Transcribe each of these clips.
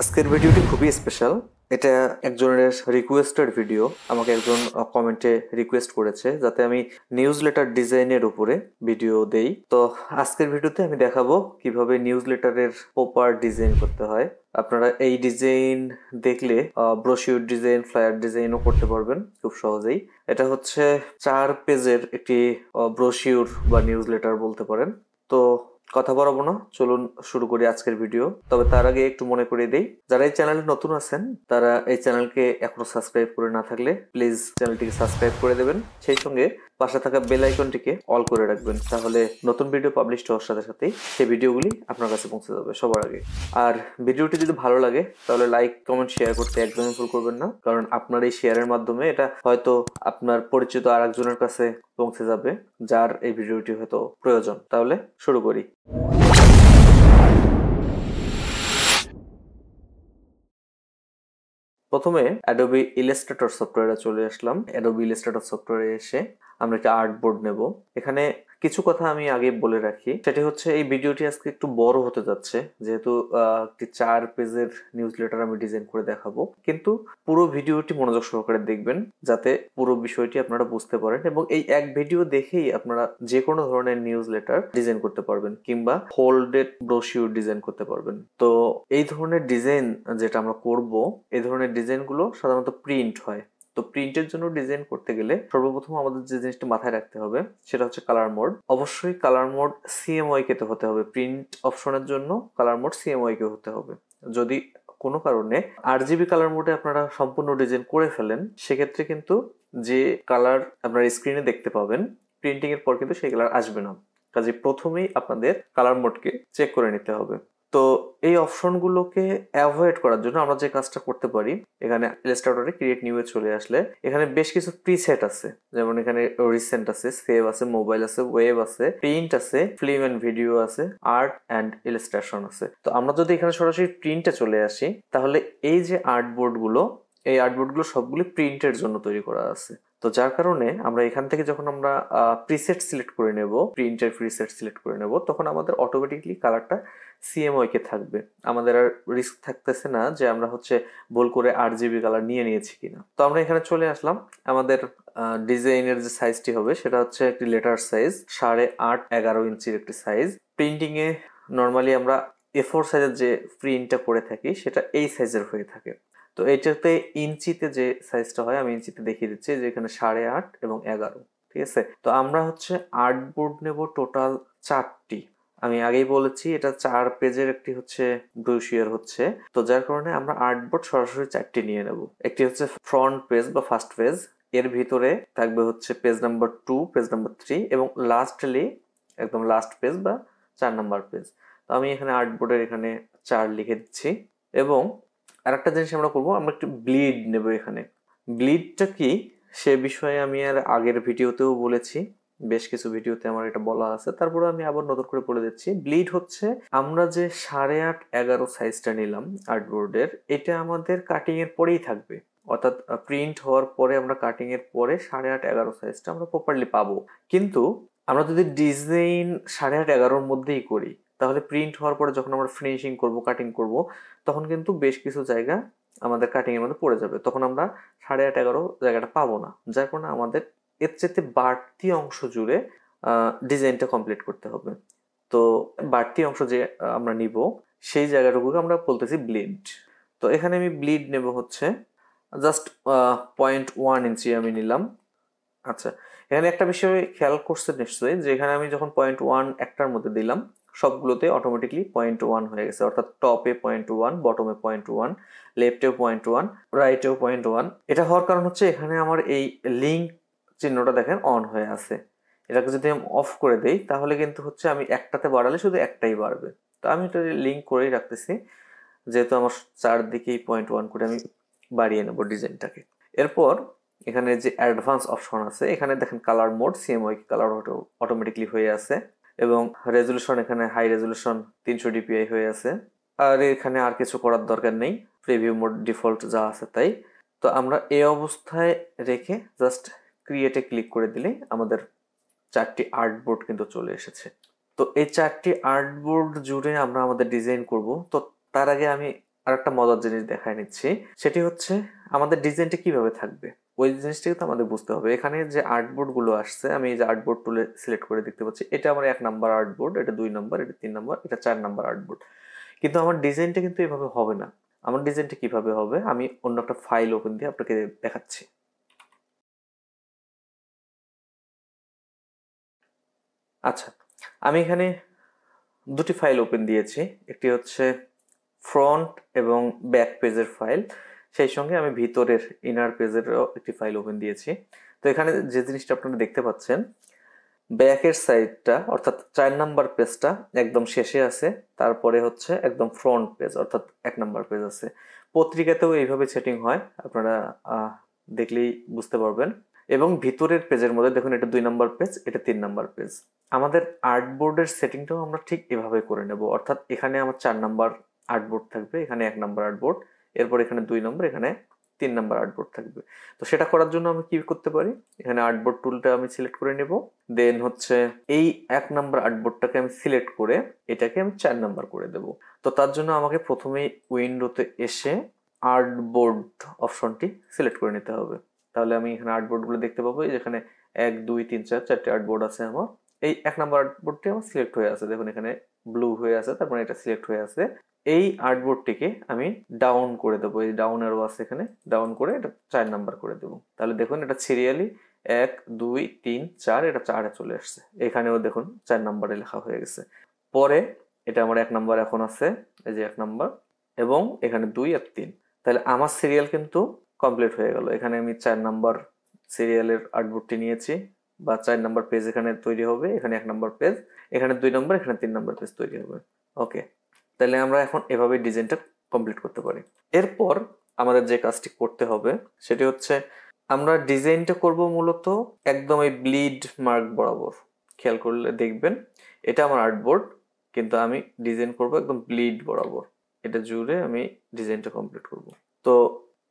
আজকের ভিডিওটি খুবই স্পেশাল। এটা একজনের রিকোয়েস্টেড ভিডিও। আমাকে একজন কমেন্টে রিকোয়েস্ট করেছে যাতে আমি নিউজ লেটার ডিজাইনের উপরে ভিডিও দেই। তো আজকের ভিডিওতে আমি দেখাবো কিভাবে নিউজ লেটারের প্রপার ডিজাইন করতে হয়। আপনারা এই ডিজাইন দেখলে ব্রোশিউর ডিজাইন, ফ্লায়ার ডিজাইনও করতে পারবেন খুব সহজেই। এটা হচ্ছে 4 পেজের একটি ব্রোশিউর বা নিউজ লেটার বলতে পারেন। তো কথা বাড়াবো না, চলুন শুরু করি আজকের ভিডিও। তবে তার আগে একটু মনে করিয়ে দেই, যারা এই চ্যানেলে নতুন আছেন তারা এই চ্যানেলকে এখনো সাবস্ক্রাইব করে না থাকলে প্লিজ চ্যানেলটিকে সাবস্ক্রাইব করে দেবেন। সেই সঙ্গে পাশে থাকা বেল আইকনটিকে অল করে রাখবেন, তাহলে নতুন ভিডিও পাবলিশ হওয়ার সাথে সাথেই সেই ভিডিওগুলি আপনার কাছে পৌঁছে যাবে সবার আগে। আর ভিডিওটি যদি ভালো লাগে তাহলে লাইক, কমেন্ট, শেয়ার করতে একদমই ভুল করবেন না, কারণ আপনার এই শেয়ারের মাধ্যমে এটা হয়তো আপনার পরিচিত আর একজনের কাছে পৌঁছে যাবে যার এই ভিডিওটি হয়তো প্রয়োজন। তাহলে শুরু করি। প্রথমে অ্যাডোবি ইলাস্ট্রেটর সফটওয়্যারে চলে আসলাম। অ্যাডোবি ইলাস্ট্রেটর সফটওয়্যারে এসে আমরা একটা আর্টবোর্ড নেব। এখানে কিছু কথা আমি আগে বলে রাখি, সেটি হচ্ছে এই ভিডিওটি আজকে একটু বড় হতে যাচ্ছে, যেহেতু একটি 4 পেজের নিউজ লেটার আমি ডিজাইন করে দেখাবো। কিন্তু পুরো ভিডিওটি মনোযোগ সহকারে দেখবেন যাতে পুরো বিষয়টি আপনারা বুঝতে পারেন, এবং এই এক ভিডিও দেখেই আপনারা যে কোনো ধরনের নিউজ লেটার ডিজাইন করতে পারবেন কিংবা ফোল্ডেড ব্রোশিউর ডিজাইন করতে পারবেন। তো এই ধরনের ডিজাইন যেটা আমরা করব, এই ধরনের ডিজাইনগুলো সাধারণত প্রিন্ট হয়। তো প্রিন্টের জন্য ডিজাইন করতে গেলে সর্বপ্রথম আমাদের যে জিনিসটা মাথায় রাখতে হবে সেটা হচ্ছে কালার মোড। অবশ্যই কালার মোড সিএমওয়াই কে হতে হবে। প্রিন্ট অপশনের জন্য কালার মোড সিএমওয়াই কে হতে হবে। যদি কোনো কারণে আরজিবি কালার মোডে আপনারা সম্পূর্ণ ডিজাইন করে ফেলেন, সেক্ষেত্রে কিন্তু যে কালার আপনারা স্ক্রিনে দেখতে পাবেন প্রিন্টিং এর পর কিন্তু সেই কালার আসবে না। কাজে প্রথমেই আপনাদের কালার মোডকে চেক করে নিতে হবে। তো এই অপশনগুলোকে অ্যাভয়েড করার জন্য আমরা যে কাজটা করতে পারি, এখানে ইলাস্ট্রেটরে ক্রিয়েট নিউ এ চলে আসলে এখানে বেশ কিছু প্রিসেট আছে। যেমন এখানে রিসেন্ট আছে, সেভ আছে, মোবাইল আছে, ওয়েব আছে, প্রিন্ট আছে, ফিল্ম এন্ড ভিডিও আছে, আর্ট এন্ড ইলাস্ট্রেশন আছে। তো আমরা যদি এখানে সরাসরি প্রিন্টে চলে আসি, তাহলে এই যে আর্টবোর্ড গুলো, এই আর্টবোর্ড গুলো সবগুলি প্রিন্টের জন্য তৈরি করা আছে। তো যার কারণে আমরা এখান থেকে যখন আমরা প্রিসেট সিলেক্ট করে নেব, প্রিন্টের প্রিসেট সিলেক্ট করে নেব, তখন আমাদের অটোমেটিকলি কালারটা সিএমওয়াই কে থাকবে। আমাদের আর রিস্ক থাকতেছে না যে আমরা হচ্ছে ভুল করে আরজিবি কালার নিয়ে নিয়েছি কিনা। তো আমরা এখানে চলে আসলাম। আমাদের ডিজাইনের যে সাইজটি হবে সেটা হচ্ছে একটি লেটার সাইজ 8.5-11 ইঞ্চির একটি সাইজ। প্রিন্টিং এ নর্মালি আমরা A4 সাইজের যে প্রিন্টটা করে থাকি সেটা এই সাইজের হয়ে থাকে। তো এইটাতে ইঞ্চিতে যে সাইজটা হয় আমি ইঞ্চিতে দেখিয়ে দিচ্ছি, যে এখানে 8.5 এবং 11। ঠিক আছে। তো আমরা হচ্ছে আর্টবোর্ড নেব টোটাল 4টি। আমি আগেই বলেছি এটা 4 পেজের একটি হচ্ছে ব্রোশিয়ার হচ্ছে। তো যার কারণে আমরা আর্টবোর্ড সরাসরি 4টি নিয়ে নেব। একটি হচ্ছে ফ্রন্ট পেজ বা ফার্স্ট পেজ, এর ভিতরে থাকবে হচ্ছে পেজ নাম্বার 2, পেজ নাম্বার 3 এবং লাস্টলি একদম লাস্ট পেজ বা 4 নাম্বার পেজ। তো আমি এখানে আর্টবোর্ডের এখানে 4 লিখে দিচ্ছি। এবং আরেকটা জিনিস আমরা করবো, আমরা একটু ব্লিড নেব। এখানে ব্লিডটা কি সে বিষয়ে আমি আর আগের ভিডিওতেও বলেছি, বেশ কিছু ভিডিওতে আমার এটা বলা আছে, তারপরে আমি আবার নতুন করে বলে দিচ্ছি। ব্লিড হচ্ছে আমরা যে 8.5-11 সাইজটা নিলাম আর্টবোর্ডের, এটা আমাদের কাটিং এর পরেই থাকবে। অর্থাৎ প্রিন্ট হওয়ার পরে আমরা কাটিং এর পরে 8.5-11 সাইজটা আমরা প্রপারলি পাবো। কিন্তু আমরা যদি ডিজাইন 8.5-11 মধ্যেই করি, তাহলে প্রিন্ট হওয়ার পরে যখন আমরা ফিনিশিং করব, কাটিং করব, তখন কিন্তু বেশ কিছু জায়গা আমাদের কাটিং এর মধ্যে পড়ে যাবে। তখন আমরা 8.5-11 জায়গাটা পাবো না। যার কারণে আমাদের এর চেয়ে বাড়তি অংশ জুড়ে ডিজাইনটা কমপ্লিট করতে হবে। তো বাড়তি অংশ যে আমরা নিব সেই জায়গাটুকুকে আমরা বলতেছি ব্লিড। তো এখানে আমি ব্লিড নেব হচ্ছে জাস্ট 0.1 ইঞ্চি আমি নিলাম। আচ্ছা, এখানে একটা বিষয় খেয়াল করছে নিশ্চয়ই, যে এখানে আমি যখন 0.1 একটার মধ্যে দিলাম, সবগুলোতে অটোমেটিকলি 0.1 হয়ে গেছে। অর্থাৎ টপে 0.1, বটমে 0.1, লেফটেও 0.1, রাইটেও 0.1। এটা হওয়ার কারণ হচ্ছে এখানে আমার এই লিঙ্ক চিহ্নটা দেখেন অন হয়ে আছে। এটাকে যদি আমি অফ করে দেই তাহলে কিন্তু হচ্ছে আমি একটাতে বাড়ালে শুধু একটাই বাড়বে। তো আমি এটা লিঙ্ক করেই রাখতেছি, যেহেতু আমার চারদিকেই 0.1 করে আমি বাড়িয়ে নেব ডিজাইনটাকে। এরপর এখানে যে অ্যাডভান্স অপশন আছে, এখানে দেখেন colour mode CMY colour automatically হয়ে আছে, এবং রেজলিউশন এখানে হাই রেজলিউশন 300 ডিপিআই হয়ে আছে। আর এখানে আর কিছু করার দরকার নেই, প্রিভিউ মোড ডিফল্ট যা আছে তাই। তো আমরা এই অবস্থায় রেখে জাস্ট ক্রিয়েটে ক্লিক করে দিলেই আমাদের 4টি আর্টবোর্ড কিন্তু চলে এসেছে। তো এই 4টি আর্টবোর্ড জুড়ে আমরা আমাদের ডিজাইন করব। তো তার আগে আমি আরেকটা মজার জিনিস দেখায় নিচ্ছি, সেটি হচ্ছে আমাদের ডিজাইনটা কিভাবে থাকবে ওই জিনিসটা কিন্তু আমাদের বুঝতে হবে। এখানে যে আর্টবোর্ড গুলো আসছে, আমি এই যে আর্টবোর্ড টুলে সিলেক্ট করে দেখতে পাচ্ছি, এটা আমার 1 নাম্বার আর্টবোর্ড, এটা 2 নাম্বার, এটা 3 নাম্বার, এটা 4 নাম্বার আর্টবোর্ড। কিন্তু আমার ডিজাইনটা কিন্তু এভাবে হবে না। আমার ডিজাইনটা কিভাবে হবে আমি অন্য একটা ফাইল ওপেন দিয়ে আপনাকে দেখাচ্ছি। আচ্ছা, আমি এখানে দুটি ফাইল ওপেন দিয়েছি, একটি হচ্ছে ফ্রন্ট এবং ব্যাক পেজের ফাইল, সেই সঙ্গে আমি ভিতরের ইনার পেজেরও একটি ফাইল ওপেন দিয়েছি। তো এখানে যে জিনিসটা আপনারা দেখতে পাচ্ছেন, ব্যাকের সাইডটা অর্থাৎ 4 নাম্বার পেজটা একদম শেষে আছে, তারপরে হচ্ছে একদম ফ্রন্ট পেজ অর্থাৎ 1 নাম্বার পেজ আছে। পত্রিকাতেও এইভাবে সেটিং হয়, আপনারা দেখলেই বুঝতে পারবেন। এবং ভিতরের পেজের মধ্যে দেখুন, এটা 2 নাম্বার পেজ, এটা 3 নাম্বার পেজ। আমাদের আর্টবোর্ডের সেটিংটাও আমরা ঠিক এভাবে করে নেব, অর্থাৎ এখানে আমার 4 নাম্বার আর্টবোর্ড থাকবে, এখানে 1 নাম্বার আর্টবোর্ড, এরপর এখানে 2 নম্বর, এখানে 3 নাম্বার আর্টবোর্ড থাকবে। তো সেটা করার জন্য আমি কি করতে পারি, এখানে আর্টবোর্ড টুলটা আমি সিলেক্ট করে নেব, দেন হচ্ছে এই 1 নাম্বার আর্টবোর্ডটাকে আমি সিলেক্ট করে এটাকে আমি 4 নাম্বার করে দেব। তো তার জন্য আমাকে প্রথমেই উইন্ডোতে এসে আর্টবোর্ড অপশনটি সিলেক্ট করে নিতে হবে। তাহলে আমি এখানে আর্টবোর্ড গুলো দেখতে পাবো, যেখানে 1 2 3 4 4টে আর্টবোর্ড আছে আমার। এই 1 নাম্বার আর্টবোর্ডটি আমার সিলেক্ট হয়ে আছে, দেখুন এখানে ব্লু হয়ে আছে, তারপরে এটা সিলেক্ট হয়ে আছে। এই আর্টবোর্ডটিকে আমি ডাউন করে দেবো, এই ডাউন এরও আছে এখানে, ডাউন করে এটা 4 নাম্বার করে দেবো। তাহলে দেখুন এটা সিরিয়ালি 1 2 3 4, এটা 4-এ চলে আসছে। এখানেও দেখুন 4 নাম্বারে লেখা হয়ে গেছে। পরে এটা আমার 1 নাম্বার এখন আছে, এই যে 1 নাম্বার, এবং এখানে 2 আর 3। তাহলে আমার সিরিয়াল কিন্তু কমপ্লিট হয়ে গেল। এখানে আমি 4 নাম্বার সিরিয়ালের আর্টবোর্ডটি নিয়েছি, বা 4 নাম্বার পেজ এখানে তৈরি হবে, এখানে 1 নাম্বার পেজ, এখানে 2 নাম্বার, এখানে 3 নাম্বার পেজ তৈরি হবে। ওকে, তাহলে আমরা এখন এভাবে ডিজাইনটা কমপ্লিট করতে পারি। এরপর আমাদের যে কাজটি করতে হবে সেটি হচ্ছে, আমরা ডিজাইনটা করব মূলত একদম এই ব্লিড মার্ক বরাবর। খেয়াল করলে দেখবেন এটা আমার আর্টবোর্ড, কিন্তু আমি ডিজাইন করব একদম ব্লিড বরাবর, এটা জুড়ে আমি ডিজাইনটা কমপ্লিট করব। তো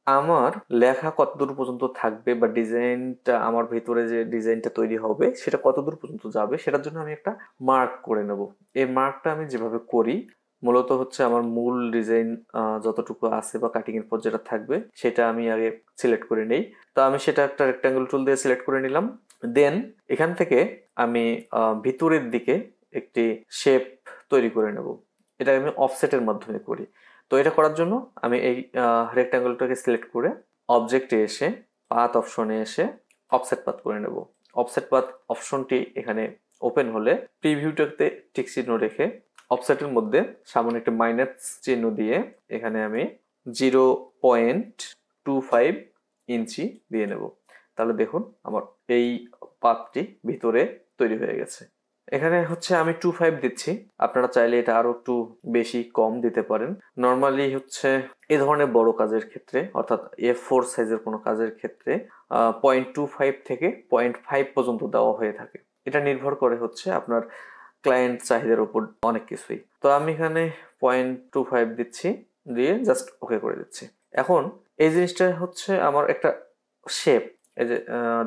আমার লেখা কতদূর পর্যন্ত থাকবে, বা ডিজাইনটা আমার ভিতরে যে ডিজাইনটা তৈরি হবে সেটা কতদূর পর্যন্ত যাবে, সেটার জন্য আমি একটা মার্ক করে নেব। এই মার্কটা আমি যেভাবে করি, মূলত হচ্ছে আমার মূল ডিজাইন যতটুকু আছে বা কাটিং এর পর যেটা থাকবে সেটা আমি আগে সিলেক্ট করে নেই। তো আমি সেটা একটা রেক্টাঙ্গেল টুল দিয়ে সিলেক্ট করে নিলাম। দেন এখান থেকে আমি ভিতরের দিকে একটি শেপ তৈরি করে নেব, এটা আমি অফসেটের মাধ্যমে করি। তো এটা করার জন্য আমি এই রেক্টাঙ্গেলটাকে সিলেক্ট করে অবজেক্টে এসে পাথ অপশনে এসে অফসেট পাথ করে নেব। অফসেট পাথ অপশনটি এখানে ওপেন হলে প্রিভিউটাতে টিক চিহ্ন রেখে অফসেটের মধ্যে সামনে একটা মাইনাস চিহ্ন দিয়ে এখানে আমি 0.25 ইঞ্চি দিয়ে নেব। তাহলে দেখুন আমার এই পাথটি ভিতরে তৈরি হয়ে গেছে। এখানে হচ্ছে আমি 25 দিচ্ছি, আপনারা চাইলে এটা আরো একটু বেশি কম দিতে পারেন। নর্মালি হচ্ছে এ ধরনের বড় কাজের ক্ষেত্রে, অর্থাৎ A4 সাইজের কোনো কাজের ক্ষেত্রে 0.25 থেকে 0.5 পর্যন্ত দেওয়া হয়ে থাকে। এটা নির্ভর করে হচ্ছে আপনার ক্লায়েন্ট চাহিদার উপর অনেক কিছুই। তো আমি এখানে 0.25 দিচ্ছি, দিয়ে জাস্ট ওকে করে দিচ্ছি। এখন এই জিনিসটা হচ্ছে আমার একটা শেপ, এই যে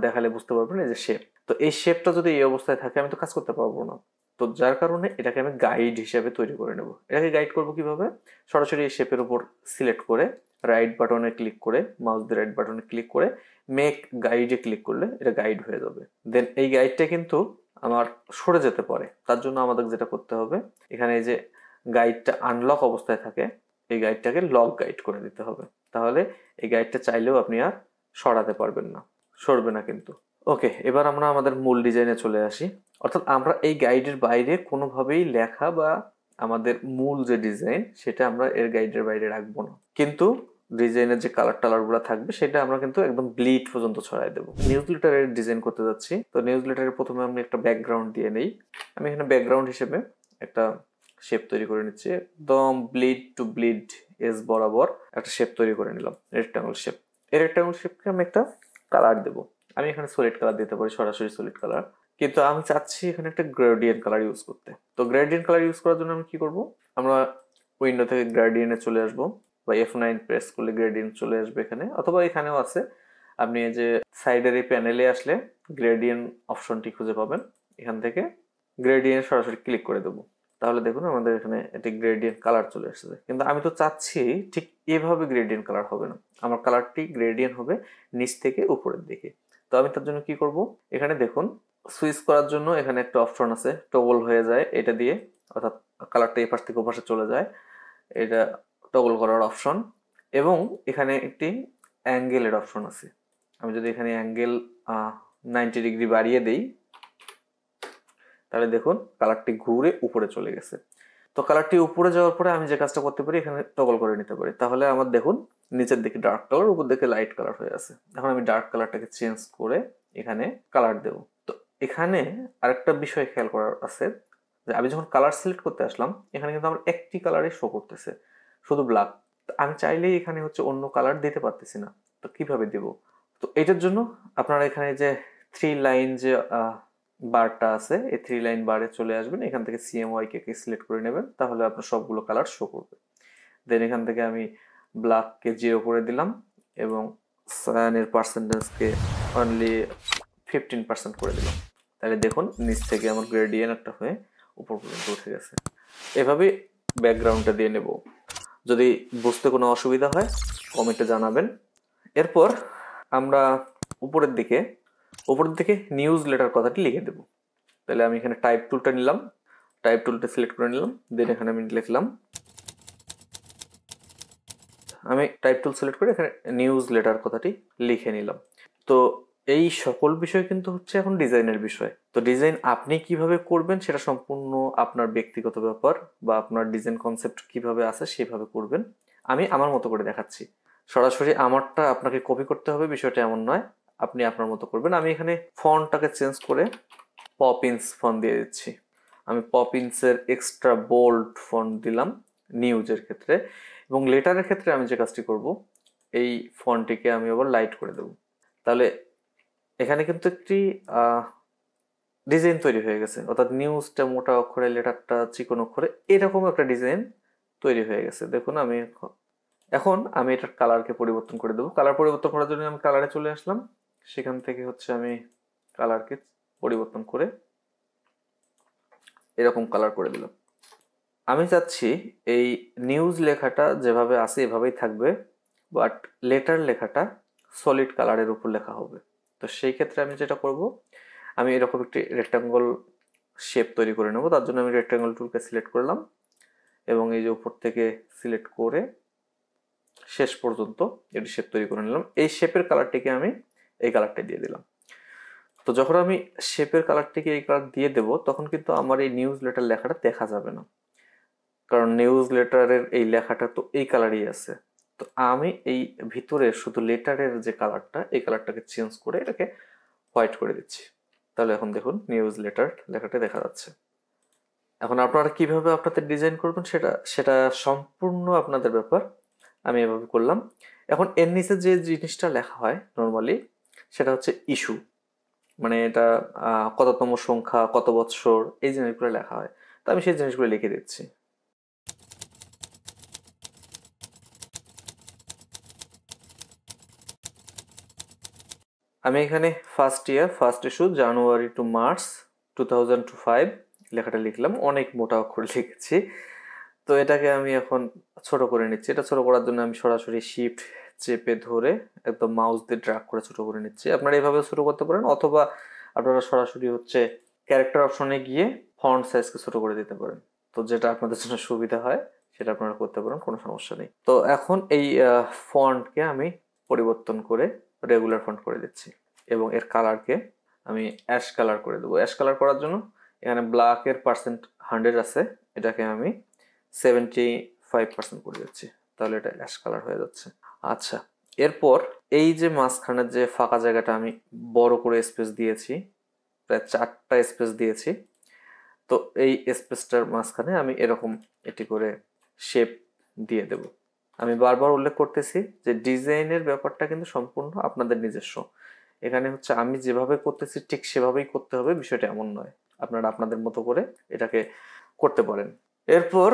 দেখালে বুঝতে পারবেন, এই যে শেপ। তো এই শেপটা যদি এই অবস্থায় থাকে আমি তো কাজ করতে পারবো না। তো যার কারণে এটাকে আমি গাইড হিসেবে তৈরি করে নেব। এটাকে গাইড করব কিভাবে, সরাসরি এই শেপের উপর সিলেক্ট করে রাইট বাটনে ক্লিক করে, মাউস দিয়ে রাইট বাটনে ক্লিক করে মেক গাইডে ক্লিক করলে এটা গাইড হয়ে যাবে। দেন এই গাইডটা কিন্তু আমার সরে যেতে পারে, তার জন্য আমাদের যেটা করতে হবে, এখানে এই যে গাইডটা আনলক অবস্থায় থাকে, এই গাইডটাকে লক গাইড করে দিতে হবে। তাহলে এই গাইডটা চাইলেও আপনি আর সরাতে পারবেন না, সরবে না কিন্তু। ওকে, এবার আমরা আমাদের মূল ডিজাইনে চলে আসি। অর্থাৎ আমরা এই গাইডের বাইরে কোনোভাবেই লেখা বা আমাদের মূল যে ডিজাইন সেটা আমরা এর গাইডের বাইরে রাখবো না, কিন্তু ডিজাইনের যে কালার টালার গুলো থাকবে সেটা আমরা কিন্তু একদম ব্লিড পর্যন্ত ছড়াই দেবো। নিউজ লেটারের ডিজাইন করতে যাচ্ছি, তো নিউজ লেটারের প্রথমে আমি একটা ব্যাকগ্রাউন্ড দিয়ে নেই। আমি এখানে ব্যাকগ্রাউন্ড হিসেবে একটা শেপ তৈরি করে নিচ্ছি, একদম ব্লিড টু ব্লিড এজ বরাবর একটা শেপ তৈরি করে নিলাম, রেক্টাঙ্গল শেপ। এই রেক্টাঙ্গল শেপকে আমি একটা কালার দেবো। আমি এখানে সলিড কালার দিতে পারি, সরাসরি সলিড কালার, কিন্তু আমি চাচ্ছি এখানে একটা গ্রেডিয়েন্ট কালার ইউজ করতে। তো গ্রেডিয়েন্ট কালার ইউজ করার জন্য আমি কি করব, আমরা উইন্ডো থেকে গ্রেডিয়েন্টে চলে আসবো, বা F9 প্রেস করলে গ্রেডিয়েন্ট চলে আসবে এখানে, অথবা এখানেও আছে। আপনি এই যে সাইডের এই প্যানেলে আসলে গ্রেডিয়েন্ট অপশনটি খুঁজে পাবেন, এখান থেকে গ্রেডিয়েন্ট সরাসরি ক্লিক করে দেবো। তাহলে দেখুন আমাদের এখানে একটি গ্রেডিয়েন্ট কালার চলে এসেছে। কিন্তু আমি তো চাচ্ছি ঠিক এভাবে গ্রেডিয়েন্ট কালার হবে না, আমার কালারটি গ্রেডিয়েন্ট হবে নিচ থেকে উপরের দিকে। তো আমি তার জন্য কি করব, এখানে দেখুন সুইচ করার জন্য এখানে একটা অপশন আছে, টগল হয়ে যায় এটা দিয়ে, অর্থাৎ কালারটা এই পাশ থেকে ওপাশে চলে যায়, এটা টগল করার অপশন। এবং এখানে একটি অ্যাঙ্গেলের অপশন আছে। আমি যদি এখানে অ্যাঙ্গেল 90 ডিগ্রি বাড়িয়ে দেই, তাহলে দেখুন কালারটি ঘুরে উপরে চলে গেছে। তো কালারটি উপরে যাওয়ার পরে আমি যে কাজটা করতে পারি, এখানে টগল করে নিতে পারি। তাহলে আমার দেখুন নিচের দিকে ডার্ক কালার, উপর দিকে লাইট কালার হয়ে আছে। এখন আমি ডার্ক কালারটাকে চেঞ্জ করে এখানে কালার দেব। তো এখানে আরেকটা বিষয় খেয়াল করার আছে, যে আমি যখন কালার সিলেক্ট করতে আসলাম, এখানে কিন্তু আমার একটি কালারই শো করতেছে, শুধু ব্ল্যাক। আমি চাইলেই এখানে হচ্ছে অন্য কালার দিতে পারতেছি না। তো কিভাবে দেব? তো এটার জন্য আপনারা এখানে যে 3 লাইন যে বারটা আছে, এই 3 লাইন বারে চলে আসবেন, এখান থেকে CMYK কে সিলেক্ট করে নেবেন, তাহলে আপনার সবগুলো কালার শো করবে। দেন এখান থেকে আমি ব্ল্যাককে 0 করে দিলাম এবং সায়ানের পার্সেন্টেজকে অনলি 15% করে দিলাম। তাহলে দেখুন নিচ থেকে আমার গ্রেডিয়েন্ট একটা হয়ে উপর পর্যন্ত উঠে গেছে। এভাবে ব্যাকগ্রাউন্ডটা দিয়ে নেব। যদি বুঝতে কোনো অসুবিধা হয় কমেন্টে জানাবেন। এরপর আমরা উপরের দিকে নিউজ লেটার কথাটি লিখে দেব। তাহলে আমি এখানে টাইপ টুলটা নিলাম, টাইপ টুলটা সিলেক্ট করে নিলাম, দেন এখানে আমি লিখলাম, আমি টাইপ টুল সিলেক্ট করে এখানে নিউজ লেটার কথাটি লিখে নিলাম। তো এই সকল বিষয় কিন্তু হচ্ছে এখন ডিজাইনের বিষয়। তো ডিজাইন আপনি কিভাবে করবেন সেটা সম্পূর্ণ আপনার ব্যক্তিগত ব্যাপার, বা আপনার ডিজাইন কনসেপ্ট কিভাবে আছে সেভাবে করবেন। আমি আমার মতো করে দেখাচ্ছি, সরাসরি আমারটা আপনাকে কপি করতে হবে বিষয়টা এমন নয়, আপনি আপনার মতো করবেন। আমি এখানে ফন্টটাকে চেঞ্জ করে পপিন্স ফন্ট দিয়ে দিচ্ছি। আমি পপিন্সের এক্সট্রা বোল্ড ফন্ট দিলাম নিউজের ক্ষেত্রে, এবং লেটারের ক্ষেত্রে আমি যে কাজটি করব, এই ফন্টটিকে আমি আবার লাইট করে দেব। তাহলে এখানে কিন্তু একটি ডিজাইন তৈরি হয়ে গেছে, অর্থাৎ নিউজটা মোটা অক্ষরে, লেটারটা চিকন অক্ষরে, এরকম একটা ডিজাইন তৈরি হয়ে গেছে। দেখুন আমি এখন এটার কালারকে পরিবর্তন করে দেবো। কালার পরিবর্তন করার জন্য আমি কালারে চলে আসলাম, সেখান থেকে হচ্ছে আমি কালারকে পরিবর্তন করে এরকম কালার করে দিলাম। আমি চাচ্ছি এই নিউজ লেখাটা যেভাবে আছে এভাবেই থাকবে, বাট লেটার লেখাটা সলিড কালারের উপর লেখা হবে। তো সেই ক্ষেত্রে আমি যেটা করব, আমি এরকম একটি রেক্টাঙ্গল শেপ তৈরি করে নেব। তার জন্য আমি রেক্টাঙ্গল টুলকে সিলেক্ট করলাম এবং এই যে উপর থেকে সিলেক্ট করে শেষ পর্যন্ত এটি শেপ তৈরি করে নিলাম। এই শেপের কালারটিকে আমি এই কালারটা দিয়ে দিলাম। তো যখন আমি শেপের কালারটিকে এই কালার দিয়ে দেব, তখন কিন্তু আমার এই নিউজ লেটার লেখাটা দেখা যাবে না, কারণ নিউজ লেটারের এই লেখাটা তো এই কালারই আছে। তো আমি এই ভিতরে শুধু লেটারের যে কালারটা, এই কালারটাকে চেঞ্জ করে এটাকে হোয়াইট করে দিচ্ছি। তাহলে এখন দেখুন নিউজ লেটার লেখাটা দেখা যাচ্ছে। এখন আপনারা কিভাবে আপনাদের ডিজাইন করবেন সেটা সেটা সম্পূর্ণ আপনাদের ব্যাপার। আমি এভাবে করলাম। এখন এর নিচে যে জিনিসটা লেখা হয় নর্মালি, সেটা হচ্ছে ইস্যু, মানে এটা কততম সংখ্যা, কত বৎসর, এই জিনিসগুলো লেখা হয়। তো আমি সেই জিনিসগুলো লিখে দিচ্ছি। আমি এখানে ফার্স্ট ইয়ার, ফার্স্ট ইস্যু, জানুয়ারি টু মার্চ 2005 লেখাটা লিখলাম, অনেক মোটা অক্ষরে লিখেছি। তো এটাকে আমি এখন ছোট করে নিচ্ছি। এটা ছোট করার জন্য আমি সরাসরি শিফট চেপে ধরে একদম মাউস দিয়ে ড্র্যাগ করে ছোট করে নিচ্ছি। আপনারা এইভাবে ছোট করতে পারেন, অথবা আপনারা সরাসরি হচ্ছে ক্যারেক্টার অপশনে গিয়ে ফন্ট সাইজকে ছোট করে দিতে পারেন। তো যেটা আপনাদের জন্য সুবিধা হয় সেটা আপনারা করতে পারেন, কোনো সমস্যা নেই। তো এখন এই ফন্টকে আমি পরিবর্তন করে রেগুলার ফন্ট করে দিচ্ছি এবং এর কালারকে আমি অ্যাশ কালার করে দেবো। অ্যাশ কালার করার জন্য এখানে ব্ল্যাকের পার্সেন্ট 100 আছে, এটাকে আমি 75% করে দিচ্ছি, তাহলে এটা অ্যাশ কালার হয়ে যাচ্ছে। আচ্ছা, এরপর এই যে মাঝখানের যে ফাঁকা জায়গাটা আমি বড় করে স্পেস দিয়েছি, প্রায় 4টা স্পেস দিয়েছি। তো এই স্পেসটার মাঝখানে আমি এরকম এটি করে শেপ দিয়ে দেব। আমি বারবার উল্লেখ করতেছি যে ডিজাইনের ব্যাপারটা কিন্তু সম্পূর্ণ আপনাদের নিজস্ব। এখানে হচ্ছে আমি যেভাবে করতেছি ঠিক সেভাবেই করতে হবে, বিষয়টা এমন নয়। আপনারা আপনাদের মতো করে এটাকে করতে পারেন। এরপর